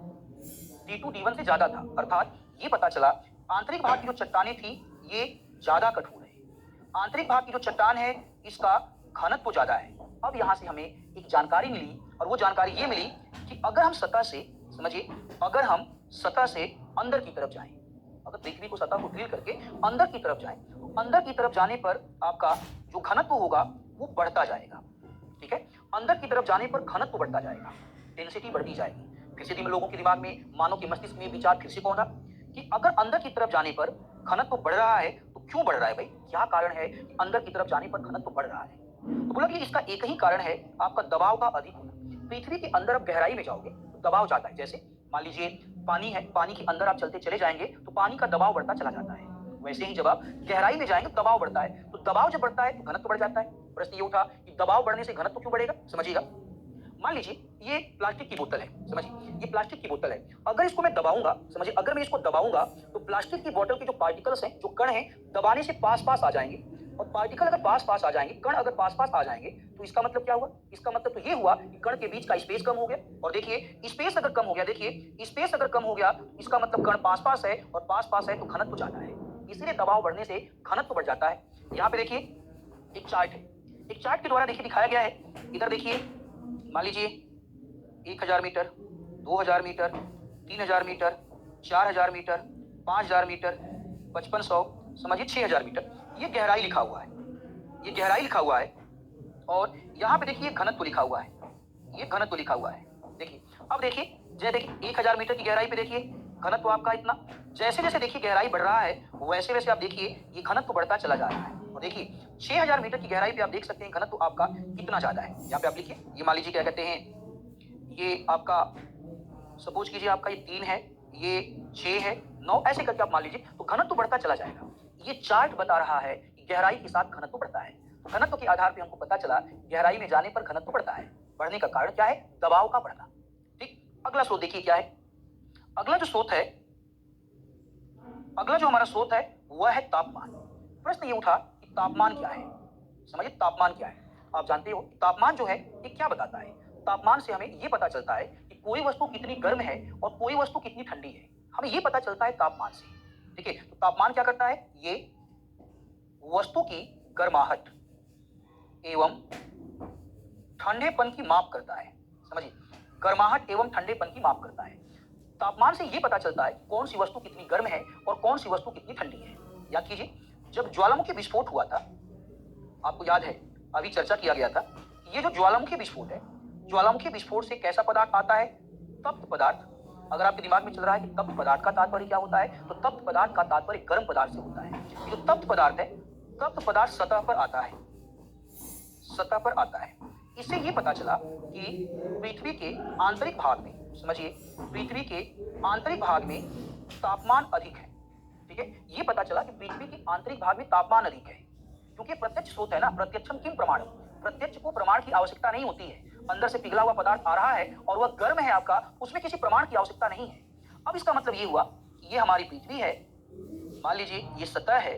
D2 D1 से ज्यादा था। अर्थात ये पता चला आंतरिक भाग की जो चट्टानें थी ये ज्यादा कठोर है, आंतरिक भाग की जो चट्टान है इसका घनत्व ज्यादा है। अब यहाँ से हमें एक जानकारी मिली, और वो जानकारी ये मिली कि अगर हम सतह से, समझिए अगर हम सतह से अंदर की तरफ जाएं, अगर पृथ्वी को सतह को ड्रिल करके अंदर की तरफ जाएं, तो अंदर की तरफ जाने पर आपका जो घनत्व होगा वो बढ़ता जाएगा। ठीक है, अंदर की तरफ जाने पर घनत्व बढ़ता जाएगा, डेंसिटी बढ़ती जाएगी। फिर से लोगों के दिमाग में, मानव के मस्तिष्क में विचार फिर से कौन रहा कि अगर अंदर की तरफ जाने पर घनत्व बढ़ रहा है तो क्यों बढ़ रहा है भाई, क्या कारण है कि अंदर की तरफ जाने पर घनत्व बढ़ रहा है? तो बोला कि इसका एक ही कारण है, आपका दबाव का अधिक होना। पृथ्वी के अंदर आप गहराई में जाओगे तो दबाव जाता है। जैसे मान लीजिए पानी है, पानी के अंदर आप चलते चले जाएंगे तो पानी का दबाव बढ़ता चला जाता है। वैसे ही जब आप गहराई में जाएंगे दबाव बढ़ता है, तो दबाव जब बढ़ता है तो घनत्व बढ़ जाता है। प्रश्न ये उठा कि दबाव बढ़ने से घनत्व क्यों बढ़ेगा, समझिएगा। मान लीजिए ये प्लास्टिक की बोतल है, समझिए ये प्लास्टिक की बोतल है, अगर इसको मैं दबाऊंगा, समझिए अगर मैं इसको दबाऊंगा तो प्लास्टिक की बोतल के जो पार्टिकल्स हैं, जो कण हैं, दबाने से पास पास आ जाएंगे, और पार्टिकल अगर पास पास आ जाएंगे, कण अगर पास पास आ जाएंगे, तो इसका मतलब क्या हुआ, इसका मतलब तो ये हुआ कि कण के बीच का स्पेस कम हो गया। और देखिए स्पेस अगर कम हो गया, देखिए स्पेस अगर कम हो गया इसका मतलब कण पास पास है, और पास पास है तो घनत्व ज्यादा है, इसीलिए दबाव बढ़ने से घनत्व बढ़ जाता है। यहाँ पे देखिए एक चार्ट है, एक चार्ट के द्वारा देखिए दिखाया गया है। इधर देखिए मान लीजिए 1000 metre, 2000 metre, 3000 metre, 4000 metre, 5000 metre, 5500, समझिए 6000 मीटर, ये गहराई लिखा हुआ है, ये गहराई लिखा हुआ है। और यहाँ पे देखिए घनत्व लिखा हुआ है, ये घनत्व लिखा हुआ है। देखिए अब देखिए, जैसे देखिए 1000 मीटर की गहराई पे देखिए घनत्व आपका इतना, जैसे जैसे देखिए गहराई बढ़ रहा है वैसे वैसे आप देखिए ये घनत्व बढ़ता चला जा रहा है। और देखिए 6000 मीटर की गहराई पे आप देख सकते हैं घनत्व आपका कितना ज्यादा है। यहाँ पे आप लिखिए, ये मान लीजिए क्या कहते हैं, ये आपका सपोज कीजिए आपका ये 3 है, ये 6 है, 9 ऐसे करके आप मान लीजिए, तो घनत्व बढ़ता चला जाएगा। ये चार्ट बता रहा है कि गहराई के साथ घनत्व बढ़ता है। तो घनत्व के आधार पे हमको पता चला गहराई में जाने पर घनत्व बढ़ता है। बढ़ने का कारण क्या है? दबाव का बढ़ना। ठीक, अगला स्रोत देखिए क्या है। अगला जो स्रोत है, अगला जो हमारा स्रोत है वह है तापमान। प्रश्न ये उठा कि तापमान क्या है। समझिए तापमान क्या है। आप जानते हो तापमान जो है ये क्या बताता है। तापमान से हमें ये पता चलता है कि कोई वस्तु कितनी गर्म है और कोई वस्तु कितनी ठंडी है। हमें ये पता चलता है तापमान से। ठीक है, तो तापमान क्या करता है? ये वस्तु की गर्माहट एवं ठंडेपन की माप करता है। समझिए, गर्माहट एवं ठंडेपन की माप करता है। तापमान से यह पता चलता है कौन सी वस्तु कितनी गर्म है और कौन सी वस्तु कितनी ठंडी है। याद कीजिए, जब ज्वालामुखी विस्फोट हुआ था, आपको याद है अभी चर्चा किया गया था, ये जो ज्वालामुखी विस्फोट है, ज्वालामुखी विस्फोट से कैसा पदार्थ आता है? तप्त पदार्थ। अगर आपके दिमाग में चल रहा है कि तप्त पदार्थ का तात्पर्य क्या होता है, तो तप्त पदार्थ का तात्पर्य गर्म पदार्थ से होता है। ये जो तप्त पदार्थ है, तप्त पदार्थ सतह पर आता है, सतह पर आता है। इससे ये पता चला कि पृथ्वी के आंतरिक भाग में, समझिए पृथ्वी के आंतरिक भाग में तापमान अधिक है। ठीक है, ये पता चला कि पृथ्वी के आंतरिक भाग में तापमान अधिक है, क्योंकि प्रत्यक्ष स्रोत है ना। प्रत्यक्षम किम प्रमाण, प्रत्यक्ष को प्रमाण की आवश्यकता नहीं होती है। अंदर से पिघला हुआ पदार्थ आ रहा है और वह गर्म है आपका, उसमें किसी प्रमाण की आवश्यकता नहीं है। अब इसका मतलब ये हुआ, ये हमारी पृथ्वी है, मान लीजिए ये सतह है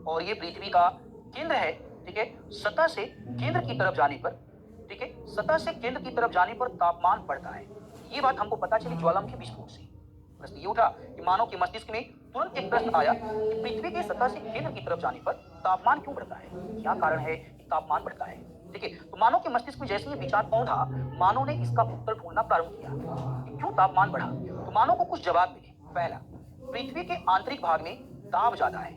और ये पृथ्वी का केंद्र है। ठीक है, सतह से केंद्र की तरफ जाने पर, ठीक है, सतह से केंद्र की तरफ जाने पर तापमान बढ़ता है। ये बात हमको पता चली ज्वालामुखी विस्फोट से। प्रश्न ये उठा कि मानव के मस्तिष्क में तुरंत एक प्रश्न आया कि पृथ्वी की सतह से केंद्र की तरफ जाने पर तापमान क्यों बढ़ता है? क्या कारण है कि तापमान बढ़ता है? ठीक है, तो मानव के मस्तिष्क में जैसे ही विचार पौधा, मानव ने इसका उत्तर ढूंढना प्रारंभ किया कि क्यों तापमान बढ़ा। तो मानव को कुछ जवाब मिले। पहला, पृथ्वी के आंतरिक भाग में दाब ज्यादा है।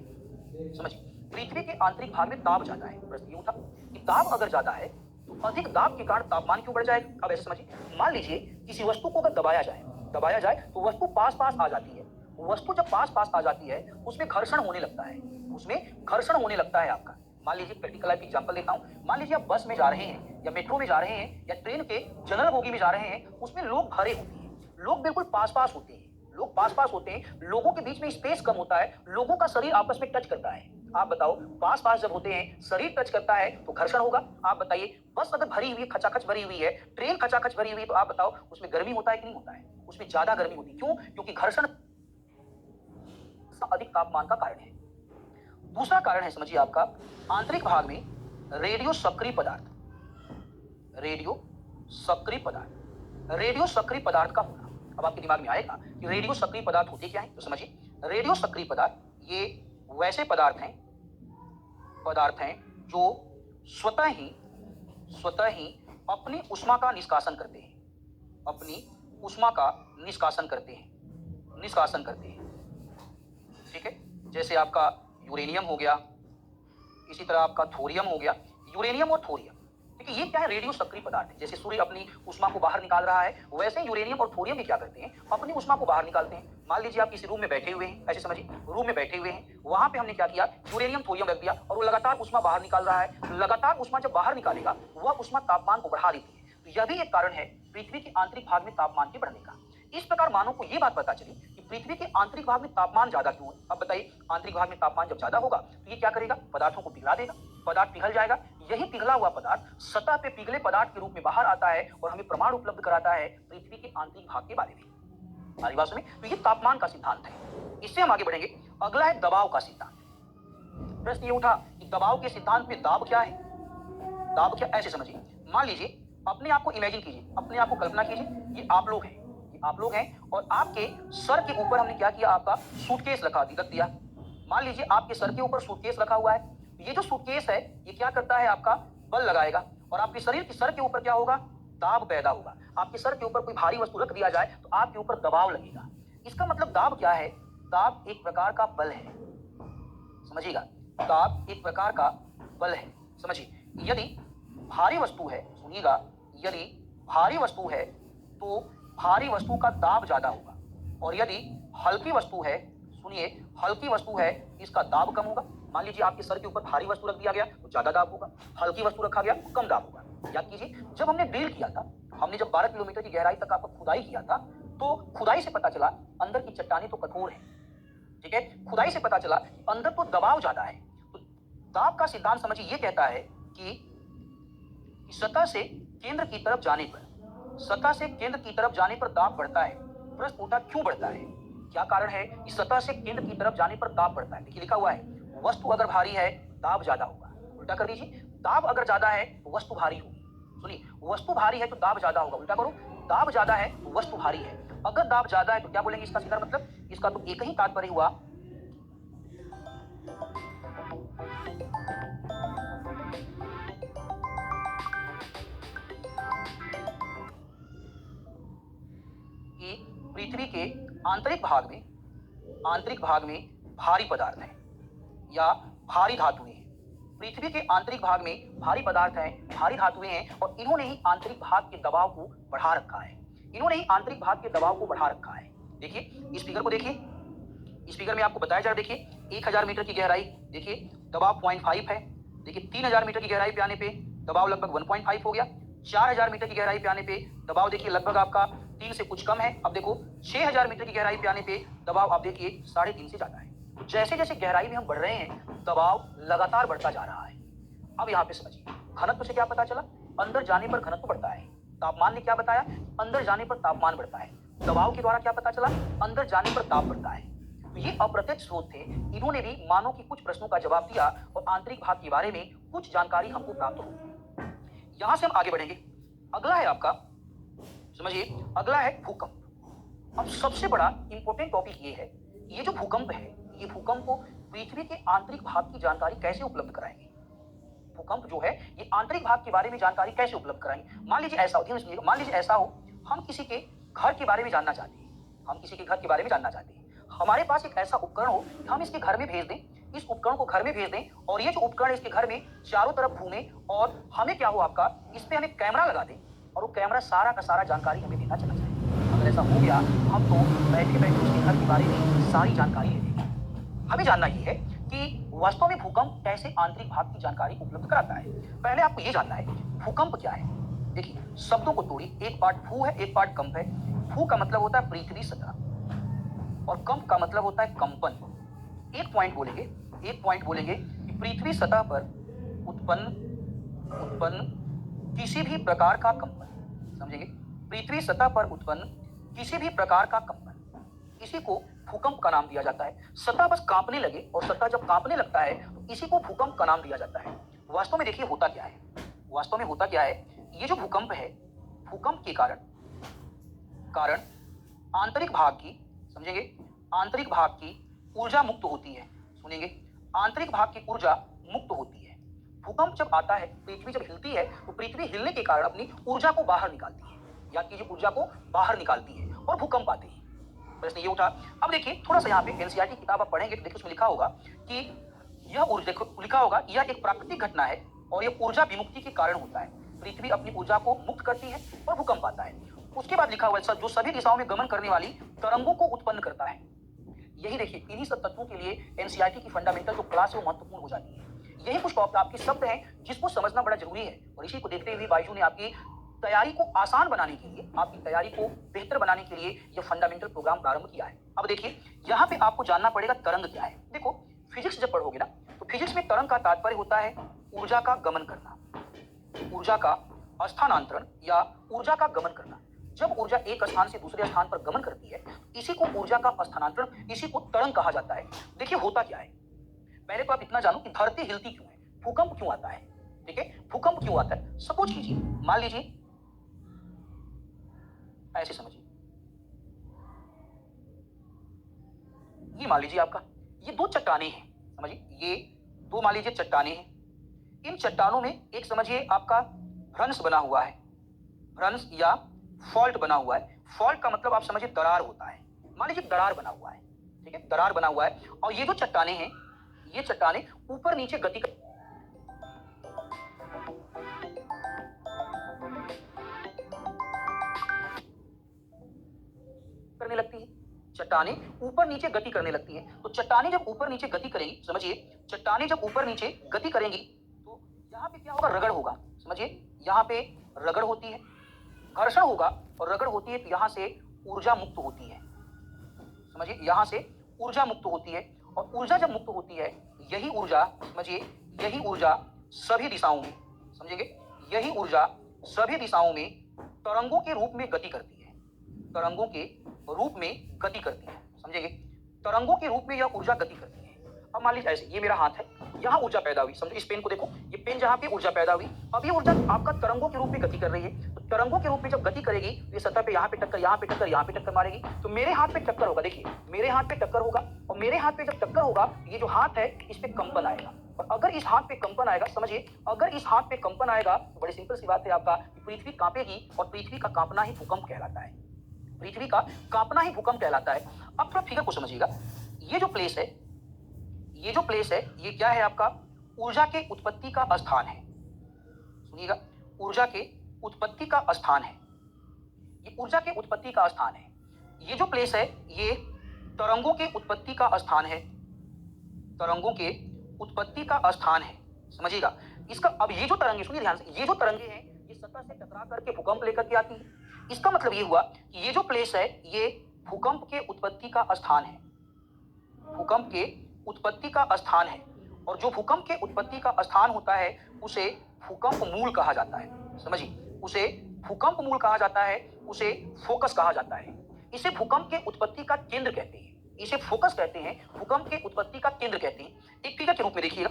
समझिए, पृथ्वी के आंतरिक भाग में दाब ज्यादा है। प्रश्न ये उठा कि दाब अगर ज्यादा है तो अधिक दाब के कारण तापमान क्यों बढ़ जाएगा। अब ऐसे समझिए, मान लीजिए किसी वस्तु को अगर दबाया जाए तो वस्तु पास पास आ जाती है। वस्तु जब पास पास आ जाती है उसमें घर्षण होने लगता है, उसमें घर्षण होने लगता है आपका। मान लीजिए प्रैक्टिकल लाइफ एग्जांपल देता हूं। मान लीजिए आप बस में जा रहे हैं या मेट्रो में जा रहे हैं या ट्रेन के जनरल बोगी में जा रहे हैं, उसमें लोग भरे होते हैं, लोग बिल्कुल पास पास होते हैं, लोग पास पास होते हैं, लोगों के बीच में स्पेस कम होता है, लोगों का शरीर आपस में टच करता है। आप बताओ, पास पास जब होते हैं, शरीर टच करता है तो घर्षण होगा। आप बताइए, बस अगर भरी हुई, खचाखच भरी हुई है, ट्रेन खचाखच भरी हुई है, तो आप बताओ उसमें गर्मी होता है कि नहीं होता है? उसमें ज्यादा गर्मी होती है। क्यों? क्योंकि घर्षण अधिक तापमान का कारण है। दूसरा कारण है, समझिए आपका आंतरिक भाग में रेडियो सक्रिय पदार्थ, रेडियो सक्रिय पदार्थ, रेडियो सक्रिय पदार्थ का होना। अब आपके दिमाग में आएगा कि रेडियो सक्रिय पदार्थ होते क्या हैं, तो समझिए रेडियो सक्रिय पदार्थ ये वैसे पदार्थ हैं जो स्वतः ही अपनी ऊष्मा का निष्कासन करते हैं, अपनी ऊष्मा का निष्कासन करते हैं। ठीक है, जैसे आपका यूरेनियम हो गया, इसी तरह आपका थोरियम हो गया। यूरेनियम और थोरियम, ठीक है, ये क्या है? रेडियो सक्रिय पदार्थ है। जैसे सूर्य अपनी ऊष्मा को बाहर निकाल रहा है, वैसे यूरेनियम और थोरियम भी क्या करते हैं? अपनी ऊष्मा को बाहर निकालते हैं। मान लीजिए आप किसी रूम में बैठे हुए हैं, ऐसे समझिए रूम में बैठे हुए हैं, वहां पे हमने क्या किया, यूरेनियम थोरियम रख दिया और वो लगातार ऊष्मा बाहर निकाल रहा है। लगातार ऊष्मा जब बाहर निकालेगा, वह ऊष्मा तापमान को बढ़ा देती है। तो यह भी एक कारण है पृथ्वी के आंतरिक भाग में तापमान के बढ़ने का। इस प्रकार मानव को यह बात पता चली कि पृथ्वी के आंतरिक भाग में तापमान ज्यादा क्यों है। अब बताइए, आंतरिक भाग में तापमान जब ज्यादा होगा तो ये क्या करेगा? पदार्थों को पिघला देगा, पदार्थ पिघल जाएगा। यही पिघला हुआ पदार्थ सतह पे पिघले पदार्थ के रूप में बाहर आता है और हमें प्रमाण उपलब्ध कराता है पृथ्वी के आंतरिक भाग के बारे में। हमारी बात सुनिए, तो ये तापमान का सिद्धांत है। इससे हम आगे बढ़ेंगे। अगला है दबाव का सिद्धांत। प्रश्न ये उठा कि दबाव के सिद्धांत में दाब क्या है? दाब क्या? ऐसे समझिए, मान लीजिए अपने आप को इमेजिन कीजिए, अपने आप को कल्पना कीजिए, ये आप लोग हैं और आपके सर के ऊपर हमने क्या किया, आपका सूटकेस रख दिया। मान लीजिए आपके सर के ऊपर सूटकेस रखा हुआ है। ये जो सूटकेस है ये क्या करता है? आपका बल लगाएगा और आपके शरीर के सर के ऊपर क्या होगा? दाब पैदा होगा। आपके सर के ऊपर कोई भारी वस्तु रख दिया जाए तो आपके ऊपर दबाव लगेगा। इसका मतलब दाब क्या है? दाब एक प्रकार का बल है। समझिएगा, दाब एक प्रकार का बल है। समझिए, यदि भारी वस्तु है, सुनिएगा, यदि भारी वस्तु है तो भारी वस्तु का दाब ज्यादा होगा और यदि हल्की वस्तु है, सुनिए, हल्की वस्तु है इसका दाब कम होगा। मान लीजिए आपके सर के ऊपर भारी वस्तु रख दिया गया तो ज्यादा दाब होगा, हल्की वस्तु रखा गया तो कम दाब होगा। याद कीजिए, जब हमने ड्रिल किया था, हमने जब 12 किलोमीटर की गहराई तक आपका खुदाई किया था, तो खुदाई से पता चला अंदर की चट्टानें तो कठोर है, ठीक है। खुदाई से पता चला अंदर तो दबाव ज्यादा है। तो दाब का सिद्धांत समझिए ये कहता है कि सतह से केंद्र की तरफ जाने पर, सतह से केंद्र की तरफ जाने पर दाब बढ़ता है। प्रश्न उठा क्यों बढ़ता है, क्या कारण है कि सतह से केंद्र की तरफ जाने पर दाब बढ़ता है। देखिए लिखा हुआ है वस्तु अगर भारी है दाब ज्यादा होगा। उल्टा कर दीजिए, दाब अगर ज्यादा है तो वस्तु भारी होगी। सुनिए, वस्तु भारी है तो दाब ज्यादा होगा। उल्टा करो, दाब ज्यादा है तो वस्तु भारी है। अगर दाब ज्यादा है तो क्या बोलेंगे, इसका सीधा मतलब, इसका तो एक ही तात्पर्य हुआ कि पृथ्वी के आंतरिक भाग में, आंतरिक भाग में भारी पदार्थ है या भारी धातुएं हैं। पृथ्वी के आंतरिक भाग में भारी पदार्थ हैं, भारी धातुएं हैं, और इन्होंने ही आंतरिक भाग के दबाव को बढ़ा रखा है। इन्होंने ही आंतरिक भाग के दबाव को बढ़ा रखा है। देखिए इस फिगर को देखिए, इस फिगर में आपको बताया जा रहा है, देखिए 1000 मीटर की गहराई, देखिए दबाव 0.5 है। देखिए 3000 मीटर की गहराई पे आने पे दबाव लगभग 1.5 हो गया। 4000 मीटर की गहराई पे आने पे दबाव देखिए लगभग आपका 3 से कुछ कम है। अब देखो 6000 मीटर की गहराई पे आने पे दबाव आप देखिए 3.5 से ज्यादा है। तो जैसे जैसे गहराई में हम बढ़ रहे हैं दबाव लगातार बढ़ता जा रहा है। अब यहाँ पे समझिए, घनत्व से क्या पता चला, अंदर जाने पर घनत्व बढ़ता है। तापमान ने क्या बताया, अंदर जाने पर तापमान बढ़ता है। दबाव के द्वारा क्या पता चला, अंदर जाने पर दाब बढ़ता है। तो ये अप्रत्यक्ष स्रोत थे, इन्होंने भी मानव की कुछ प्रश्नों का जवाब दिया और आंतरिक भाग के बारे में कुछ जानकारी हमको प्राप्त हुई। यहां से हम आगे बढ़ेंगे। अगला है आपका, समझिए, अगला है भूकंप। अब सबसे बड़ा इंपॉर्टेंट टॉपिक ये है, ये जो भूकंप है, ये भूकंप को पृथ्वी के आंतरिक भाग की जानकारी कैसे उपलब्ध कराएंगे। भूकंप जो है ये आंतरिक भाग के बारे में जानकारी कैसे उपलब्ध कराएंगे। मान लीजिए ऐसा हो, मान लीजिए ऐसा हो, हम किसी के घर के बारे में जानना चाहते हैं, हम किसी के घर के बारे में जानना चाहते हैं। हमारे पास एक ऐसा उपकरण हो कि हम इसके घर में भेज दें, इस उपकरण को घर में भेज दें, और ये जो उपकरण इसके घर में चारों तरफ घूमे, और हमें क्या हो आपका, इस पे हमें कैमरा लगा दें, और वो कैमरा सारा का सारा जानकारी हमें देता चला जाए। अगर ऐसा हो गया, हम तो बैठे बैठे उसके घर के बारे में सारी जानकारी ले लेंगे। हमें जानना ये है कि वास्तव में भूकंप कैसे आंतरिक भाग की जानकारी उपलब्ध कराता है। पहले आपको ये जानना है भूकंप क्या है। देखिए शब्दों को तोड़िए, एक पार्ट भू है, एक पार्ट कंप है। भू का मतलब होता है पृथ्वी सतह, और कंप का मतलब होता है कंपन। एक पॉइंट बोलेंगे, एक पॉइंट बोलेंगे कि पृथ्वी सतह पर उत्पन्न उत्पन्न किसी भी प्रकार का कंपन, समझेंगे, पृथ्वी सतह पर उत्पन्न किसी भी प्रकार का कंपन, इसी को भूकंप का नाम दिया जाता है। सतह बस कांपने लगे, और सतह जब कांपने लगता है तो इसी को भूकंप का नाम दिया जाता है। वास्तव में देखिए होता क्या है, वास्तव में होता क्या है, ये जो भूकंप है, भूकंप के कारण कारण आंतरिक भाग की, समझेंगे, आंतरिक भाग की ऊर्जा मुक्त होती है। सुनेंगे, आंतरिक भाग की ऊर्जा मुक्त होती है। भूकंप जब आता है, पृथ्वी जब हिलती है, तो पृथ्वी हिलने के कारण अपनी ऊर्जा को बाहर निकालती है। याद कीजिए, ऊर्जा को बाहर निकालती है, और भूकंप आते ही प्रश्न ये उठा। अब देखिए थोड़ा सा यहाँ पे एनसीईआरटी किताब आप पढ़ेंगे तो देखिए उसमें लिखा होगा कि यह ऊर्जा, देखो लिखा होगा, यह एक प्राकृतिक घटना है और यह ऊर्जा विमुक्ति के कारण होता है। पृथ्वी अपनी ऊर्जा को मुक्त करती है और भूकंप आता है। उसके बाद लिखा हुआ है जो सभी दिशाओं में गमन करने वाली तरंगों को उत्पन्न करता है। यही देखिए, इन्हीं सब तत्वों के लिए एनसीईआरटी की फंडामेंटल जो क्लास है वो महत्वपूर्ण हो जाती है। यही कुछ आपके शब्द हैं जिसको समझना बड़ा जरूरी है, और इसी को देखते हुए बाइजू ने आपकी तैयारी को आसान बनाने के लिए, आपकी तैयारी को बेहतर बनाने के लिए यह फंडामेंटल प्रोग्राम प्रारंभ किया है। अब देखिए यहाँ पे आपको जानना पड़ेगा तरंग क्या है। देखो फिजिक्स जब पढ़ोगे ना, तो फिजिक्स में तरंग का तात्पर्य होता है ऊर्जा का गमन करना, ऊर्जा का स्थानांतरण या ऊर्जा का गमन करना। जब ऊर्जा एक स्थान से दूसरे स्थान पर गमन करती है, इसी को ऊर्जा का स्थानांतरण, इसी को तरंग कहा जाता है। देखिए होता क्या है, पहले तो आप इतना जानो कि धरती हिलती क्यों है, भूकंप क्यों आता है। ठीक है, भूकंप क्यों आता है। सपोज कीजिए, मान लीजिए, ऐसे समझिए, ये मान लीजिए आपका, ये दो चट्टाने हैं, समझिए, ये दो मान लीजिए चट्टाने हैं। इन चट्टानों में एक समझिए आपका भ्रंश बना हुआ है, भ्रंश या फॉल्ट बना हुआ है। फॉल्ट का मतलब आप समझिए दरार होता है। मान लीजिए दरार बना हुआ है, ठीक है, दरार बना हुआ है, और ये जो चट्टाने हैं, ये चट्टाने ऊपर नीचे गति करने लगती है। चट्टाने ऊपर नीचे गति करने लगती हैं। तो चट्टाने जब ऊपर नीचे गति करेंगी, समझिए, चट्टाने जब ऊपर नीचे गति करेंगी तो यहाँ पे क्या होगा, रगड़ होगा। समझिए, यहाँ पे रगड़ होती है, घर्षण होगा और रगड़ होती है, तो यहाँ से ऊर्जा मुक्त होती है। समझिए, यहाँ से ऊर्जा मुक्त होती है और ऊर्जा जब मुक्त होती है, यही ऊर्जा, समझिए, यही ऊर्जा सभी दिशाओं में, समझेंगे, यही ऊर्जा सभी दिशाओं में तरंगों के रूप में गति करती है। तरंगों के रूप में गति करती है, समझेंगे, तरंगों के रूप में यह ऊर्जा गति करती है। अब मान लीजिए ऐसे, ये मेरा हाथ है, यहाँ ऊर्जा पैदा हुई, समझो, इस पेन को देखो, ये पेन जहाँ पे ऊर्जा पैदा हुई, अब ये ऊर्जा आपका तरंगों के रूप में गति कर रही है। तो तरंगों के रूप में जब गति करेगी तो ये सतह पे यहाँ पे टक्कर, यहाँ पे टक्कर, यहाँ पे टक्कर मारेगी, तो मेरे हाथ पे टक्कर होगा। देखिए, मेरे हाथ पे टक्कर होगा और मेरे हाथ पे जब टक्कर होगा, ये जो हाथ है इस पे कंपन आएगा। और अगर इस हाथ पे कंपन आएगा, समझिए, अगर इस हाथ पे कंपन आएगा तो बड़ी सिंपल सी बात है आपका, पृथ्वी कांपेगी और पृथ्वी का कांपना ही भूकंप कहलाता है। पृथ्वी का कांपना ही भूकंप कहलाता है। अब थोड़ा फिगर को समझिएगा, ये जो प्लेस है, ये जो प्लेस है, ये क्या है आपका, ऊर्जा के उत्पत्ति का स्थान है। सुनिएगा, ऊर्जा के उत्पत्ति का स्थान है, ये ऊर्जा के उत्पत्ति का स्थान है। ये जो प्लेस है ये तरंगों के उत्पत्ति का स्थान है, तरंगों के उत्पत्ति का स्थान है, समझिएगा इसका। अब ये जो तरंगे, सुनिए ध्यान से, ये जो तरंगे हैं ये सतह से टकरा करके भूकंप लेकर के आती है। इसका मतलब ये हुआ कि ये जो प्लेस है ये भूकंप के उत्पत्ति का स्थान है, भूकंप के उत्पत्ति का स्थान है। और जो भूकंप के उत्पत्ति का स्थान होता है उसे भूकंप मूल कहा जाता है। समझिए, उसे भूकंप मूल कहा जाता है, उसे फोकस कहा जाता है। इसे भूकंप के उत्पत्ति का केंद्र कहते हैं, इसे फोकस कहते हैं, भूकंप के उत्पत्ति का केंद्र कहते हैं। एक फिगर के रूप में देखिएगा,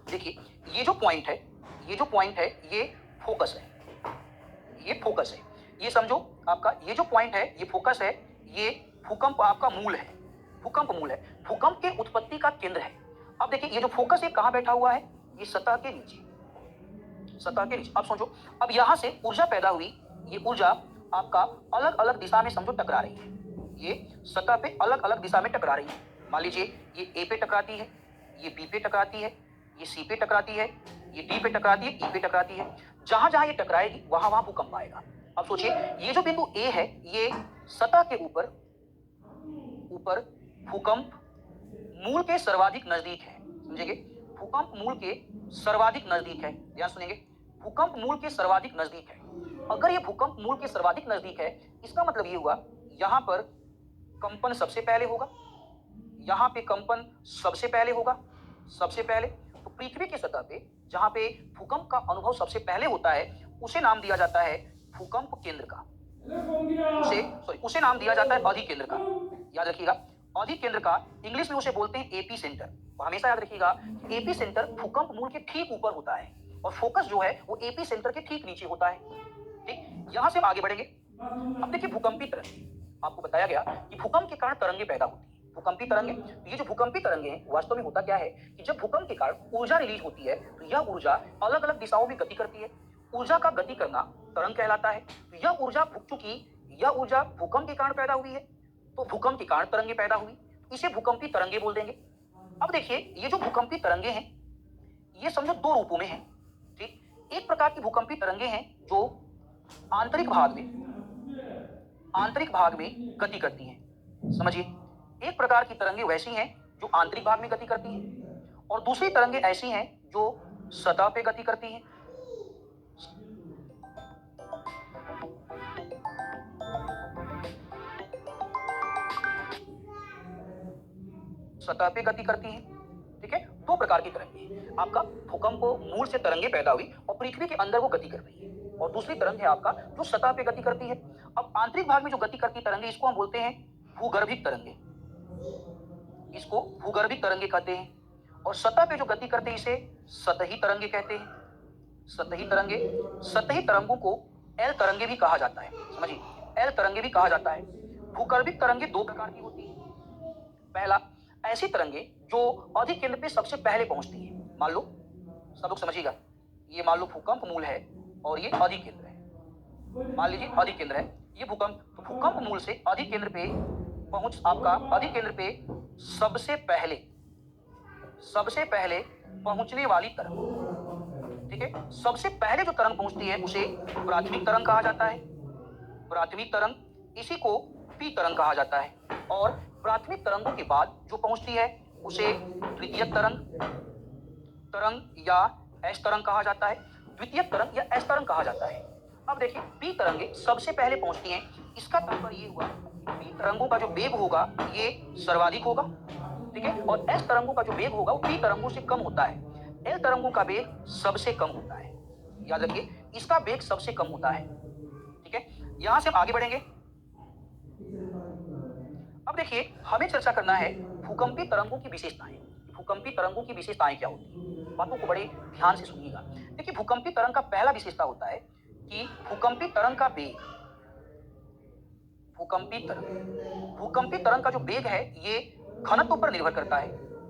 देखिए ये जो पॉइंट है, ये जो पॉइंट है ये फोकस है, ये फोकस है, ये समझो आपका, ये जो पॉइंट है ये फोकस है, ये भूकंप आपका मूल है, भूकंप मूल है, भूकंप के उत्पत्ति का केंद्र है। अब देखिए ये जो फोकस है कहाँ बैठा हुआ है, ये सतह के नीचे, सतह के नीचे। अब सोचो, अब यहां से ऊर्जा पैदा हुई, ये ऊर्जा आपका अलग अलग दिशा में समझो टकरा रही है, ये सतह पे अलग अलग दिशा में टकरा रही है। मान लीजिए ये ए पे टकराती है, ये बी पे टकराती है, ये सी पे टकराती है, ये डी पे टकराती है, ई पे टकराती है। जहां जहां ये टकराएगी वहां वहां भूकंप आएगा। अब सोचिए ये जो बिंदु ए है ये सतह के ऊपर ऊपर भूकंप मूल के सर्वाधिक नजदीक है, समझेंगे, भूकंप मूल के सर्वाधिक नजदीक है। ध्यान सुनेंगे, भूकंप मूल के सर्वाधिक नजदीक है। अगर ये भूकंप मूल के सर्वाधिक नजदीक है, इसका मतलब ये हुआ यहां पर कंपन सबसे पहले होगा, यहां पे कंपन सबसे पहले होगा, सबसे पहले। तो पृथ्वी की सतह पे जहां पे भूकंप का अनुभव सबसे पहले होता है उसे नाम दिया जाता है भूकंप केंद्र का, उसे नाम दिया जाता है अधिक केंद्र का। याद रखिएगा, अधिक केंद्र का इंग्लिश में उसे बोलते हैं एपी सेंटर। और हमेशा याद रखिएगा एपी सेंटर भूकंप मूल के ठीक ऊपर होता है और फोकस जो है वो एपी सेंटर के ठीक नीचे होता है। ठीक, यहां से हम आगे बढ़ेंगे। अब देखिए भूकंपी तरंगे, आपको बताया गया कि भूकंप के कारण तरंगे पैदा होती है, भूकंपी तरंगे। तो ये जो भूकंपी तरंगे हैं वास्तव में होता क्या है कि जब भूकंप के कारण ऊर्जा रिलीज होती है तो यह ऊर्जा अलग अलग दिशाओं में गति करती है। ऊर्जा का गति करना तरंग कहलाता है। तो यह ऊर्जा, चूंकि यह ऊर्जा भूकंप के कारण पैदा हुई है तो भूकंप के कारण तरंगे पैदा हुई, इसे भूकंपी तरंगे बोल देंगे। अब देखिए ये जो भूकंपी तरंगे हैं ये समझो दो रूपों में हैं। ठीक, एक प्रकार की भूकंपी तरंगे हैं जो आंतरिक भाग में गति करती हैं। समझिए, एक प्रकार की तरंगे वैसी हैं जो आंतरिक भाग में गति करती हैं और दूसरी तरंगे ऐसी हैं जो सतह पे गति करती हैं। सतह पे गति करती हैं। ठीक है, दो प्रकार की तरंगे हैं। आपका भूकंप को मूल से तरंगे पैदा हुई और पृथ्वी के अंदर वो गति कर रही है, और दूसरी तरंग है आपका जो सतह पे गति करती है। अब आंतरिक भाग में जो गति करती तरंगे इसको हम बोलते हैं भूगर्भिक तरंगे, इसको भूगर्भिक तरंगे कहते हैं। और सतह पे जो गति करते हैं इसे सतही तरंगे कहते हैं, सतही तरंगे। सतही तरंगों को एल तरंगे भी कहा जाता है, समझिए, एल तरंगे भी कहा जाता है। भूगर्भिक तरंगे दो प्रकार की होती है। पहला, ऐसी तरंगे जो अधिक केंद्र पे सबसे पहले पहुंचती है। मान लो, सब लोग समझिएगा, ये मान लो भूकंप मूल है और ये अधिक केंद्र है। मान लीजिए अधिक केंद्र है ये भूकंप, तो भूकंप मूल से अधिक केंद्र पे पहुंच, आपका अधिक केंद्र पे सबसे पहले पहुंचने वाली तरंग। ठीक है, सबसे पहले जो तरंग पहुंचती है उसे प्राथमिक तरंग कहा जाता है, प्राथमिक तरंग। इसी को पी तरंग कहा जाता है। और प्राथमिक तरंगों के बाद जो पहुंचती है उसे द्वितीय तरंग या एस तरंग कहा जाता है, द्वितीय तरंग या एस तरंग कहा जाता है। अब देखिए पी तरंगे सबसे पहले पहुंचती हैं, इसका तात्पर्य ये हुआ कि पी तरंगों का जो वेग होगा ये सर्वाधिक होगा, ठीक है, और एस तरंगों का जो वेग होगा वो पी तरंगों से कम होता है, एल तरंगों का वेग सबसे कम होता है। याद रखिए इसका वेग सबसे कम होता है, ठीक है। यहां से हम आगे बढ़ेंगे। अब देखिए हमें चर्चा करना है भूकंपी तरंगों की विशेषताएं। भूकंपी तरंगों की विशेषताएं क्या होती है, बातों को बड़े ध्यान से सुनिएगा। देखिए भूकंपी तरंग का पहला विशेषता होता है कि भूकंपी तरंग का वेग, भूकंपी तरंग का जो वेग है ये घनत्व पर निर्भर करता है।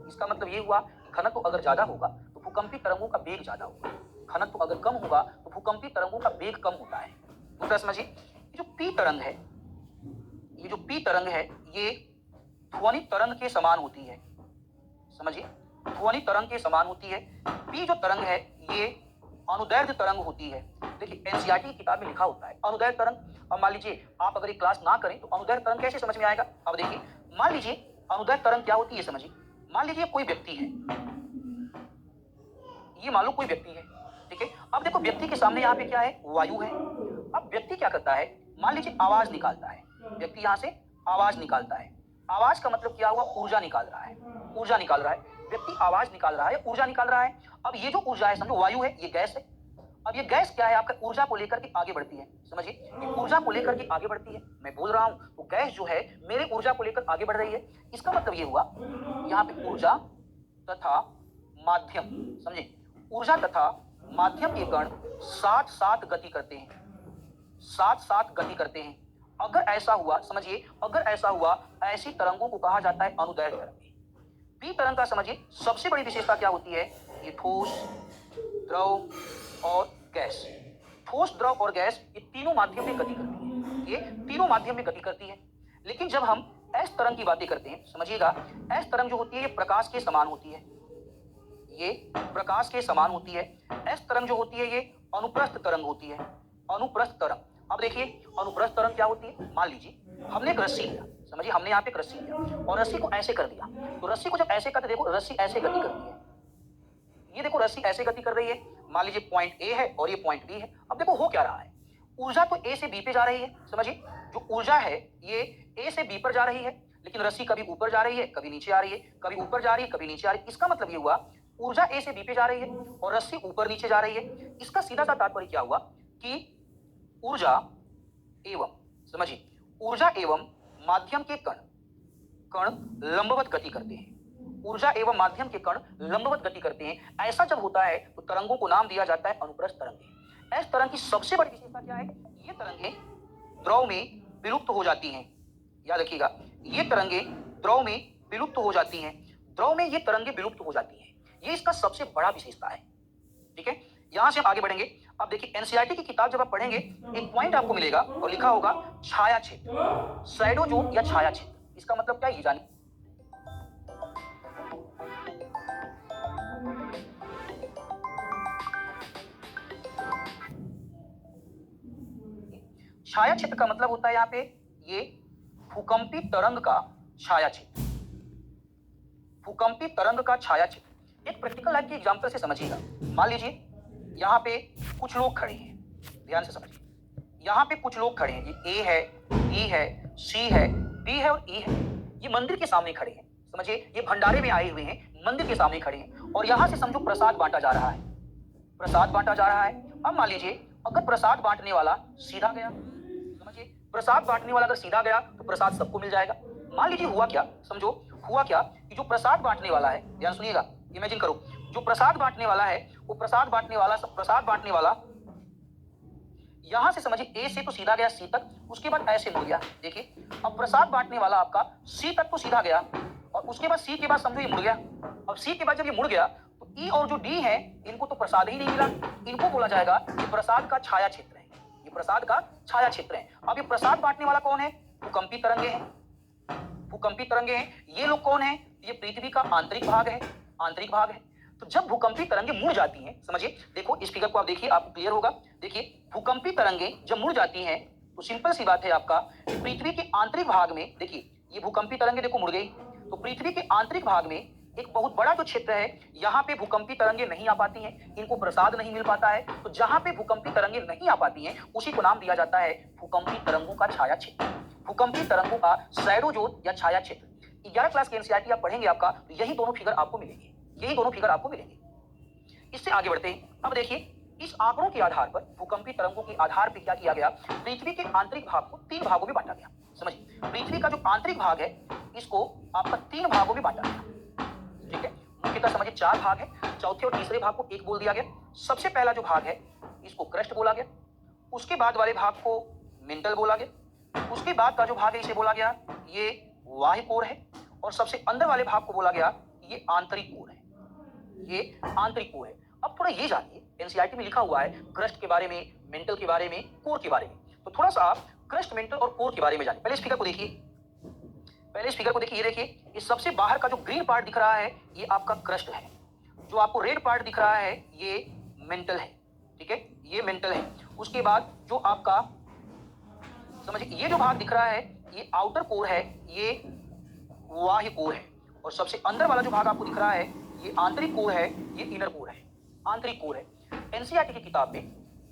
इसका मतलब ये हुआ कि घनत्व अगर ज्यादा होगा तो भूकंपी तरंगों का वेग ज्यादा होगा, घनत्व अगर कम होगा तो भूकंपी तरंगों का वेग कम होता है। दूसरा समझिए, ये जो पी तरंग है, ये जो पी तरंग है ये ध्वनि तरंग के समान होती है। समझिए ध्वनि तरंग के समान होती है। पी जो तरंग है ये अनुदैर्ध्य तरंग होती है। देखिए एनसीईआरटी की किताब में लिखा होता है अनुदैर्ध्य तरंग। अब मान लीजिए आप अगर ये क्लास ना करें तो अनुदैर्ध्य तरंग कैसे समझ में आएगा। अब देखिए मान लीजिए अनुदैर्ध्य तरंग क्या होती है समझिए। मान लीजिए कोई व्यक्ति है, ये मान लो कोई व्यक्ति है, ठीक है। अब देखो व्यक्ति के सामने यहाँ पे क्या है, वायु है। अब व्यक्ति क्या करता है, मान लीजिए आवाज निकालता है, व्यक्ति यहाँ से आवाज निकालता है। आवाज का मतलब क्या हुआ, ऊर्जा निकाल रहा है, ऊर्जा निकाल रहा है। व्यक्ति आवाज निकाल रहा है, ऊर्जा निकाल रहा है। अब ये जो ऊर्जा है समझो वायु है, ये गैस है। अब ये गैस क्या है, आपका ऊर्जा को लेकर के आगे बढ़ती है। समझिए ये ऊर्जा को लेकर के आगे बढ़ती है। मैं बोल रहा हूँ तो गैस जो है मेरे ऊर्जा को लेकर आगे बढ़ रही है। इसका मतलब ये हुआ यहाँ पे ऊर्जा तथा माध्यम, समझे, ऊर्जा तथा माध्यम के कण साथ साथ गति करते हैं, साथ साथ गति करते हैं। अगर ऐसा हुआ, समझिए अगर ऐसा हुआ, ऐसी तरंगों को कहा जाता है अनुदैर्ध्य तरंगे। पी तरंग का समझिए सबसे बड़ी विशेषता क्या होती है, ये ठोस, द्रव और गैस। ठोस, द्रव और गैस ये तीनों माध्यम में गति करती है, ये तीनों माध्यम में गति करती है। लेकिन जब हम एस तरंग की बातें करते हैं, समझिएगा एस तरंग जो होती है ये प्रकाश के समान होती है, ये प्रकाश के समान होती है। एस तरंग जो होती है ये अनुप्रस्थ तरंग होती है, अनुप्रस्थ तरंग। अब देखिए अनुप्रस्थ तरंग क्या होती है, मान लीजिए हमने एक रस्सी लिया, समझिए हमने यहाँ पे एक रस्सी लिया और रस्सी को ऐसे कर दिया। तो रस्सी को जब ऐसे करते देखो रस्सी ऐसे गति करती है, ये देखो रस्सी ऐसे गति कर रही है। मान लीजिए पॉइंट ए है और ये पॉइंट बी है। अब देखो हो क्या रहा है, ऊर्जा तो ए से बी पे जा रही है। समझिए जो ऊर्जा है ये ए से बी पर जा रही है, लेकिन रस्सी कभी ऊपर जा रही है कभी नीचे आ रही है, कभी ऊपर जा रही है कभी नीचे आ रही है। इसका मतलब ये हुआ ऊर्जा ए से बी पे जा रही है और रस्सी ऊपर नीचे जा रही है। इसका सीधा सा तात्पर्य क्या हुआ कि ऊर्जा एवं, समझिए ऊर्जा एवं माध्यम के कण लंबवत गति करते हैं। ऊर्जा एवं माध्यम के कण लंबवत गति करते हैं। ऐसा जब होता है तो तरंगों को नाम दिया जाता है अनुप्रस्थ तरंगे। इस तरंग की सबसे बड़ी विशेषता क्या है, ये तरंगे द्रव में विलुप्त हो जाती हैं। याद रखिएगा ये तरंगे द्रव में विलुप्त हो जाती हैं, द्रव में ये तरंगे विलुप्त हो जाती हैं। ये इसका सबसे बड़ा विशेषता है, ठीक है। यहां से हम आगे बढ़ेंगे। अब देखिए एनसीईआरटी की किताब जब आप पढ़ेंगे एक पॉइंट आपको मिलेगा और लिखा होगा छाया क्षेत्र, शैडो जोन या छाया क्षेत्र। इसका मतलब क्या है ये जानिए। छाया क्षेत्र का मतलब होता है यहाँ पे ये भूकंपी तरंग का छाया क्षेत्र, भूकंपी तरंग का छाया क्षेत्र। एक प्रैक्टिकल लाइफ के एग्जांपल से समझिएगा। मान लीजिए यहाँ पे कुछ लोग खड़े हैं, ध्यान से समझिए। यहाँ पे कुछ लोग खड़े हैं, ये ए है, बी है, सी है, डी है और ई है। ये मंदिर के सामने खड़े हैं, समझिए ये भंडारे में आए हुए हैं, मंदिर के सामने खड़े हैं और यहाँ से समझो प्रसाद बांटा जा रहा है, प्रसाद बांटा जा रहा है। अब मान लीजिए अगर प्रसाद बांटने वाला सीधा गया, समझिए प्रसाद बांटने वाला अगर सीधा गया तो प्रसाद सबको मिल जाएगा। मान लीजिए हुआ क्या, समझो हुआ क्या कि जो प्रसाद बांटने वाला है, ध्यान सुनिएगा, इमेजिन करो जो प्रसाद बांटने वाला है वो प्रसाद बांटने वाला यहां से समझिए ए से तो सीधा गया सी तक, उसके बाद ऐसे मुड़ गया। देखिए अब प्रसाद बांटने वाला आपका सी तक तो सीधा गया और उसके बाद सी के बाद समझो ये मुड़ गया। अब सी के बाद जब ये मुड़ गया तो ई और जो डी है इनको तो प्रसाद ही नहीं मिला, इनको बोला जाएगा ये प्रसाद का छाया क्षेत्र है, ये प्रसाद का छाया क्षेत्र है। अब ये प्रसाद बांटने वाला कौन है, भूकंपी तरंगे हैं, भूकंपी तरंगे हैं। ये लोग कौन है, ये पृथ्वी का आंतरिक भाग है, आंतरिक भाग है। तो जब भूकंपी तरंगे मुड़ जाती हैं, समझिए देखो इस फिगर को आप देखिए आपको क्लियर होगा। देखिए भूकंपी तरंगे जब मुड़ जाती हैं तो सिंपल सी बात है आपका पृथ्वी के आंतरिक भाग में, देखिए ये भूकंपी तरंगे देखो मुड़ गई। तो पृथ्वी के आंतरिक भाग में एक बहुत बड़ा जो क्षेत्र है, यहाँ पे भूकंपी तरंगे नहीं आ पाती हैं, इनको प्रसाद नहीं मिल पाता है। तो जहां पे भूकंपी तरंगे नहीं आ पाती हैं, उसी को नाम दिया जाता है भूकंपी तरंगों का छाया क्षेत्र, भूकंपी तरंगों का शैडो जोन या छाया क्षेत्र। 11 क्लास के एनसीईआरटी आप पढ़ेंगे आपका, तो यही दोनों फिगर आपको मिलेंगे, यही दोनों फिगर आपको मिलेंगे। इससे आगे बढ़ते हैं। अब देखिए, इस आंकड़ों के आधार पर, भूकंपी तरंगों के आधार पर क्या किया गया, पृथ्वी के आंतरिक भाग को 3 भागों में बांटा गया। समझिए, पृथ्वी का जो आंतरिक भाग है, इसको आपका 3 भागों में बांटा गया। ठीक है, मुख्यतः समझिए 4 भाग है, चौथे और तीसरे भाग को 1 बोल दिया गया। सबसे पहला जो भाग है, इसको क्रस्ट बोला गया। उसके बाद वाले भाग को मेंटल बोला गया। उसके बाद का जो भाग है, इसे बोला गया ये बाह्य कोर है। और सबसे अंदर वाले भाग को बोला गया ये आंतरिक कोर है, ये आंतरिक कोर है। अब थोड़ा ये जानिए, एनसीईआरटी में लिखा हुआ है क्रस्ट के बारे में, मेंटल के बारे में, कोर के बारे में। तो थोड़ा सा आप क्रस्ट, मेंटल और कोर के बारे में जानिए। पहले इस फिगर को देखिए, पहले इस फिगर को देखिए, ये देखिए, इस सबसे बाहर का जो ग्रीन पार्ट दिख रहा है, ये आपका क्रस्ट है। जो आपको रेड पार्ट दिख रहा है, ये मेंटल है। ठीक है, ये मेंटल है। उसके बाद जो आपका समझिए, ये जो भाग दिख रहा है, ये आउटर कोर है, ये बाह्य कोर है। और सबसे अंदर वाला जो भाग आपको दिख रहा है, ये आंतरिक कोर है, ये इनर कोर है, आंतरिक कोर है। एनसीईआरटी की किताब में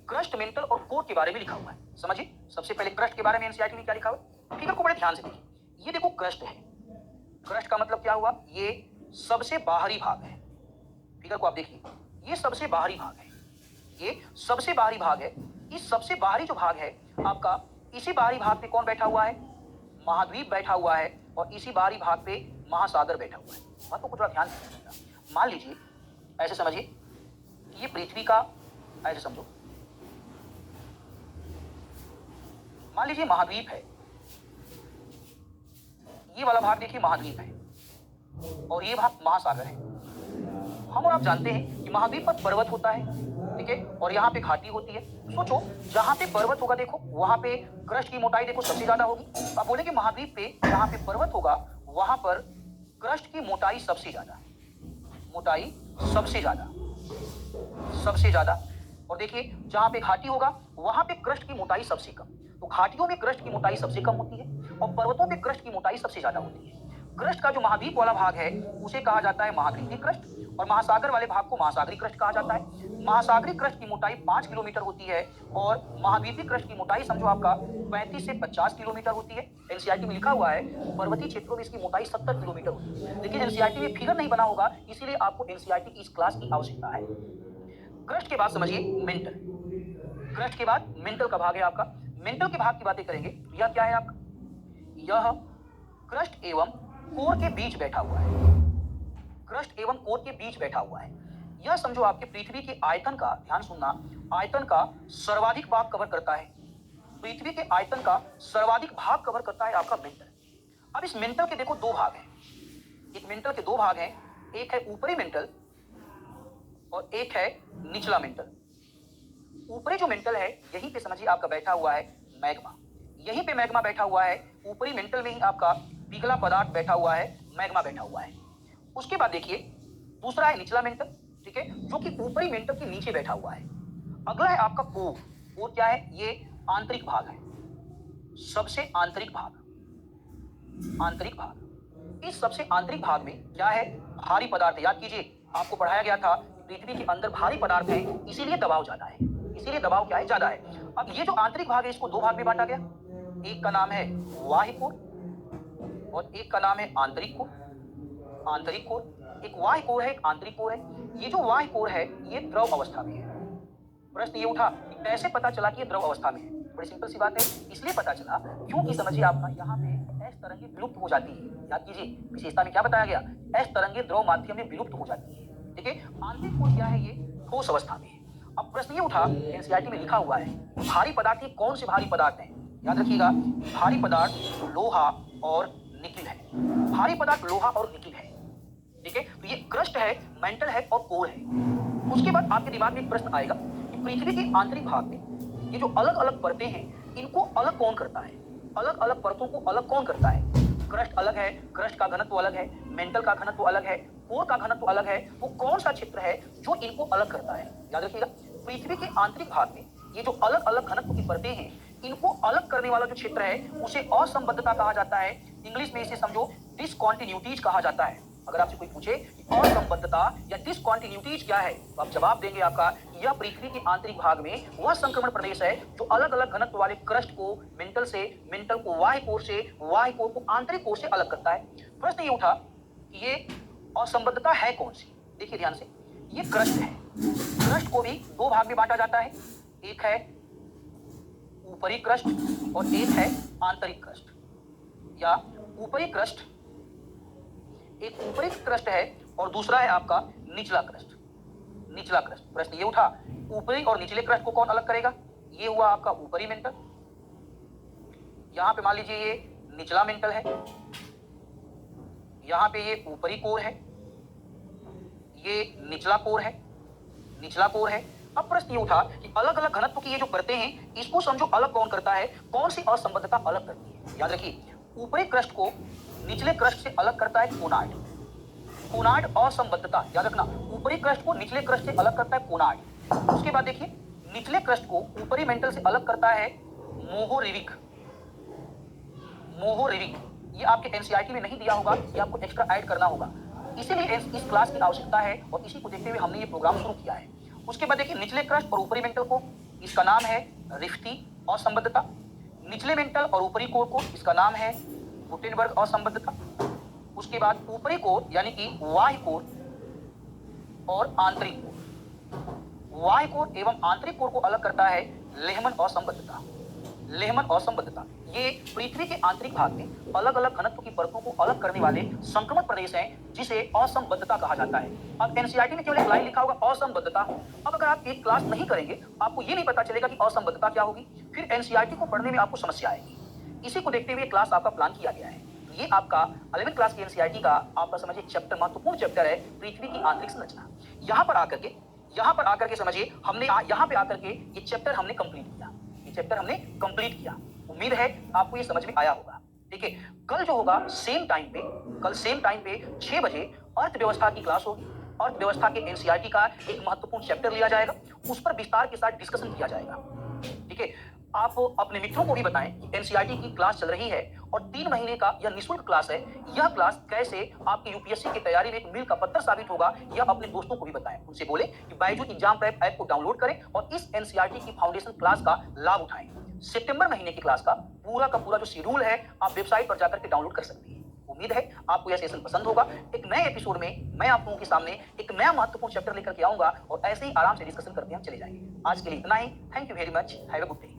क्रस्ट, मेंटल और कोर के बारे में लिखा हुआ है। समझिए, सबसे पहले क्रस्ट के बारे में एनसीईआरटी में क्या लिखा हुआ है, फिगर को बड़े ध्यान से देखिए। ये देखो क्रस्ट है, क्रस्ट का मतलब क्या हुआ, ये सबसे बाहरी भाग है। फिगर को आप देखिए, ये सबसे बाहरी भाग है, ये सबसे बाहरी भाग है। इस सबसे बाहरी जो भाग है आपका, इसी बाहरी भाग पे कौन बैठा हुआ है, महाद्वीप बैठा हुआ है। और इसी बाहरी भाग पे महासागर बैठा हुआ है। बातों को थोड़ा ध्यान से समझिएगा। मान लीजिए, ऐसे समझिए, ये पृथ्वी का, ऐसे समझो, मान लीजिए महाद्वीप है, ये वाला भाग देखिए महाद्वीप है, और ये भाग महासागर है। हम और आप जानते हैं कि महाद्वीप पर पर्वत होता है, ठीक है, और यहाँ पे घाटी होती है। सोचो, जहाँ पे पर्वत होगा देखो, वहां पे क्रस्ट की मोटाई देखो सबसे ज्यादा होगी। आप बोलेंगे महाद्वीप पे जहाँ पे पर्वत होगा, वहां पर क्रस्ट की मोटाई सबसे ज्यादा, मोटाई सबसे ज्यादा, सबसे ज्यादा। और देखिए, जहाँ पे घाटी होगा, वहां पे क्रस्ट की मोटाई सबसे कम। तो घाटियों में क्रस्ट की मोटाई सबसे कम होती है, और पर्वतों पे क्रस्ट की मोटाई सबसे ज्यादा होती है। क्रस्ट का जो महाद्वीप वाला भाग है, उसे कहा जाता है महाद्वीपीय क्रस्ट, और महासागर वाले भाग को महासागरीय क्रस्ट कहा जाता है। महासागरीय क्रस्ट की मोटाई 5 किलोमीटर होती है, और महाद्वीपीय क्रस्ट की मोटाई समझो आपका 35 से 50 किलोमीटर होती है। एनसीईआरटी में लिखा हुआ है पर्वतीय क्षेत्रों में इसकी मोटाई 70 किलोमीटर होती है। लेकिन एनसीईआरटी में फिगर नहीं बना होगा, इसीलिए आपको एनसीईआरटी की इस क्लास की आवश्यकता है। क्रस्ट के बाद समझिए मेंटल, क्रस्ट के बाद मेंटल का भाग है आपका। मेंटल के भाग की बातें करेंगे तो यह क्या है आपका, यह क्रस्ट एवं कोर के बीच बैठा हुआ है, क्रस्ट एवं कोर के बीच बैठा हुआ है। यह समझो आपके पृथ्वी के आयतन का, ध्यान सुनना, आयतन का सर्वाधिक भाग कवर करता है। पृथ्वी के आयतन का सर्वाधिक भाग कवर करता है आपका मेंटल। अब इस मेंटल के देखो 2 भाग हैं, एक मेंटल के 2 भाग हैं, एक है ऊपरी मेंटल और एक है निचला मेंटल। ऊपरी जो मेंटल है, यहीं पे समझिए आपका बैठा हुआ है मैग्मा, यहीं पे मैग्मा बैठा हुआ है। ऊपरी मेंटल में ही आपका पिघला पदार्थ बैठा हुआ है, मैग्मा बैठा हुआ है। उसके बाद देखिए, दूसरा है निचला मेंटल, ठीक है, जो कि ऊपरी मेंटल के नीचे बैठा हुआ है। अगला है आपका कोर। कोर क्या है, ये आंतरिक भाग है, सबसे आंतरिक भाग, आंतरिक भाग। इस सबसे आंतरिक भाग में क्या है, भारी पदार्थ। याद कीजिए, आपको पढ़ाया गया था पृथ्वी के अंदर भारी पदार्थ है, इसीलिए दबाव ज्यादा है, इसीलिए दबाव क्या है, ज्यादा है। अब ये जो आंतरिक भाग है, इसको 2 भाग में बांटा गया। एक का नाम है बाह्य कोर और एक का नाम है आंतरिक कोर, आंतरिक कोर। एक बाह्य कोर है, एक आंतरिक कोर है। ये जो बाह्य कोर है, ये द्रव अवस्था में है। प्रश्न ये उठा कि कैसे पता चला कि ये द्रव अवस्था में है। बड़ी सिंपल सी बात है, इसलिए पता चला क्योंकि समझिए आपका यहाँ पे एस तरंगे विलुप्त हो जाती है। याद कीजिए, विशेषता में क्या बताया गया, एस तरंगे द्रव माध्यम में विलुप्त हो जाती है। ठीक है, आंतरिक कोर क्या है, ये ठोस अवस्था में है। अब प्रश्न ये उठा, एनसीईआरटी में लिखा हुआ है भारी पदार्थ, ये कौन से भारी पदार्थ हैं। याद रखिएगा, भारी पदार्थ लोहा और निकिल है, भारी पदार्थ लोहा और निकिल है। ठीक है, तो ये क्रस्ट है, मेंटल है और कोर है। उसके बाद आपके दिमाग में एक प्रश्न आएगा कि पृथ्वी के आंतरिक भाग में ये जो अलग अलग परतें हैं, इनको अलग कौन करता है, अलग अलग परतों को अलग कौन करता है। क्रस्ट अलग है, क्रस्ट का घनत्व अलग है, मेंटल का घनत्व अलग है, कोर का घनत्व अलग है। वो कौन सा क्षेत्र है जो इनको अलग करता है। याद रखिएगा, पृथ्वी के आंतरिक भाग में ये जो अलग अलग घनत्व की परतें हैं, इनको अलग करने वाला जो क्षेत्र है, उसे असंबद्धता कहा जाता है। इंग्लिश में इसे समझो डिसकॉन्टिन्यूटीज कहा जाता है। अगर आपसे कोई पूछे कि असंबद्धता या डिसकॉन्टिन्यूटीज क्या है, तो आप जवाब देंगे आपका यह पृथ्वी के आंतरिक भाग में वह संक्रमण प्रदेश है जो अलग अलग घनत्व वाले क्रस्ट को मेंटल को बाह्य कोर को आंतरिक कोर से अलग करता है। प्रश्न ये उठा कि ये असंबद्धता है कौन सी। देखिए ध्यान से, ये क्रस्ट है। क्रस्ट को भी दो भाग में बांटा जाता है, एक है ऊपरी क्रस्ट और एक है आंतरिक क्रस्ट। या ऊपरी क्रस्ट, एक ऊपरी क्रस्ट है और दूसरा है आपका निचला क्रस्ट। निचला क्रस्ट, प्रश्न ये उठा ऊपरी और निचले क्रस्ट को कौन अलग करेगा। ये हुआ आपका ऊपरी मेंटल, यहां पे मान लीजिए ये निचला मेंटल है, यहां पे ये ऊपरी कोर है, ये निचला कोर है, निचला कोर है। अब प्रश्न ये उठा कि अलग अलग घनत्व की ये जो करते हैं, इसको समझो अलग कौन करता है, कौन सी असंबद्धता अलग करती है। याद रखिए, ऊपरी क्रस्ट को निचले क्रस्ट से अलग करता है कोनार्ड। कोनार्ड असंबद्धता, याद रखना, ऊपरी क्रस्ट को निचले क्रस्ट से अलग करता है कोनार्ड। उसके बाद देखिए, निचले क्रस्ट को ऊपरी मेंटल से अलग करता है मोहोरिविक। मोहोरिविक, ये आपके एनसीईआरटी में नहीं दिया होगा, ये आपको एक्स्ट्रा ऐड करना होगा, इसीलिए इस क्लास की आवश्यकता है और इसी को देखते हुए हमने ये प्रोग्राम शुरू किया है। उसके बाद देखिए, निचले क्रस्ट और ऊपरी मेंटल को, इसका नाम है रिफ्टी असंबद्धता। निचले मेंटल और ऊपरी कोर को, इसका नाम है गुटेनबर्ग असंबद्धता। उसके बाद ऊपरी कोर यानी कि बाह्य कोर और आंतरिक कोर, बाह्य कोर एवं आंतरिक कोर को अलग करता है लेहमन असंबद्धता। लेहमन असंबद्धता, ये पृथ्वी के आंतरिक भाग में अलग अलग घनत्व की परतों को अलग करने वाले संक्रमण प्रदेश हैं, जिसे असंबद्धता कहा जाता है। अब एनसीईआरटी में केवल एक लाइन लिखा होगा असंबद्धता। अब अगर आप एक क्लास नहीं करेंगे, आपको ये नहीं पता चलेगा कि असंबद्धता क्या होगी, फिर एनसीईआरटी को पढ़ने में आपको समस्या आएगी। इसी को देखते हुए क्लास आपका प्लान किया गया है। ये आपका 11वीं क्लास की एनसीईआरटी का आपका समझिए चैप्टर, महत्वपूर्ण चैप्टर है पृथ्वी की आंतरिक संरचना। यहाँ पर आकर के समझिए, हमने यहाँ पे आकर के ये चैप्टर हमने कंप्लीट किया, ये चैप्टर हमने कंप्लीट किया। उम्मीद है आपको ये समझ में आया होगा। ठीक है, कल जो होगा सेम टाइम पे 6 बजे अर्थव्यवस्था की क्लास होगी। अर्थव्यवस्था के एनसीईआरटी का एक महत्वपूर्ण चैप्टर लिया जाएगा, उस पर विस्तार के साथ डिस्कशन किया जाएगा। ठीक है, आप अपने मित्रों को भी बताएं कि एनसीईआरटी की क्लास चल रही है और 3 महीने का यह निःशुल्क क्लास है। यह क्लास कैसे आपकी यूपीएससी की तैयारी में एक मील का पत्थर साबित होगा, यह अपने दोस्तों को भी बताएं। उनसे बोले कि बायजूस एग्जाम प्रेप ऐप को डाउनलोड करें और इस एनसीईआरटी की फाउंडेशन क्लास का लाभ उठाएं। सितंबर महीने की क्लास का पूरा जो शेड्यूल है, आप वेबसाइट पर जाकर के डाउनलोड कर सकते हैं। उम्मीद है आपको यह सेशन पसंद होगा। एक नए एपिसोड में मैं आप लोगों के सामने एक नया महत्वपूर्ण चैप्टर लेकर के आऊंगा और ऐसे ही आराम से डिस्कशन करते हम चले जाएंगे। आज के लिए इतना ही। Thank you very much, have a good day.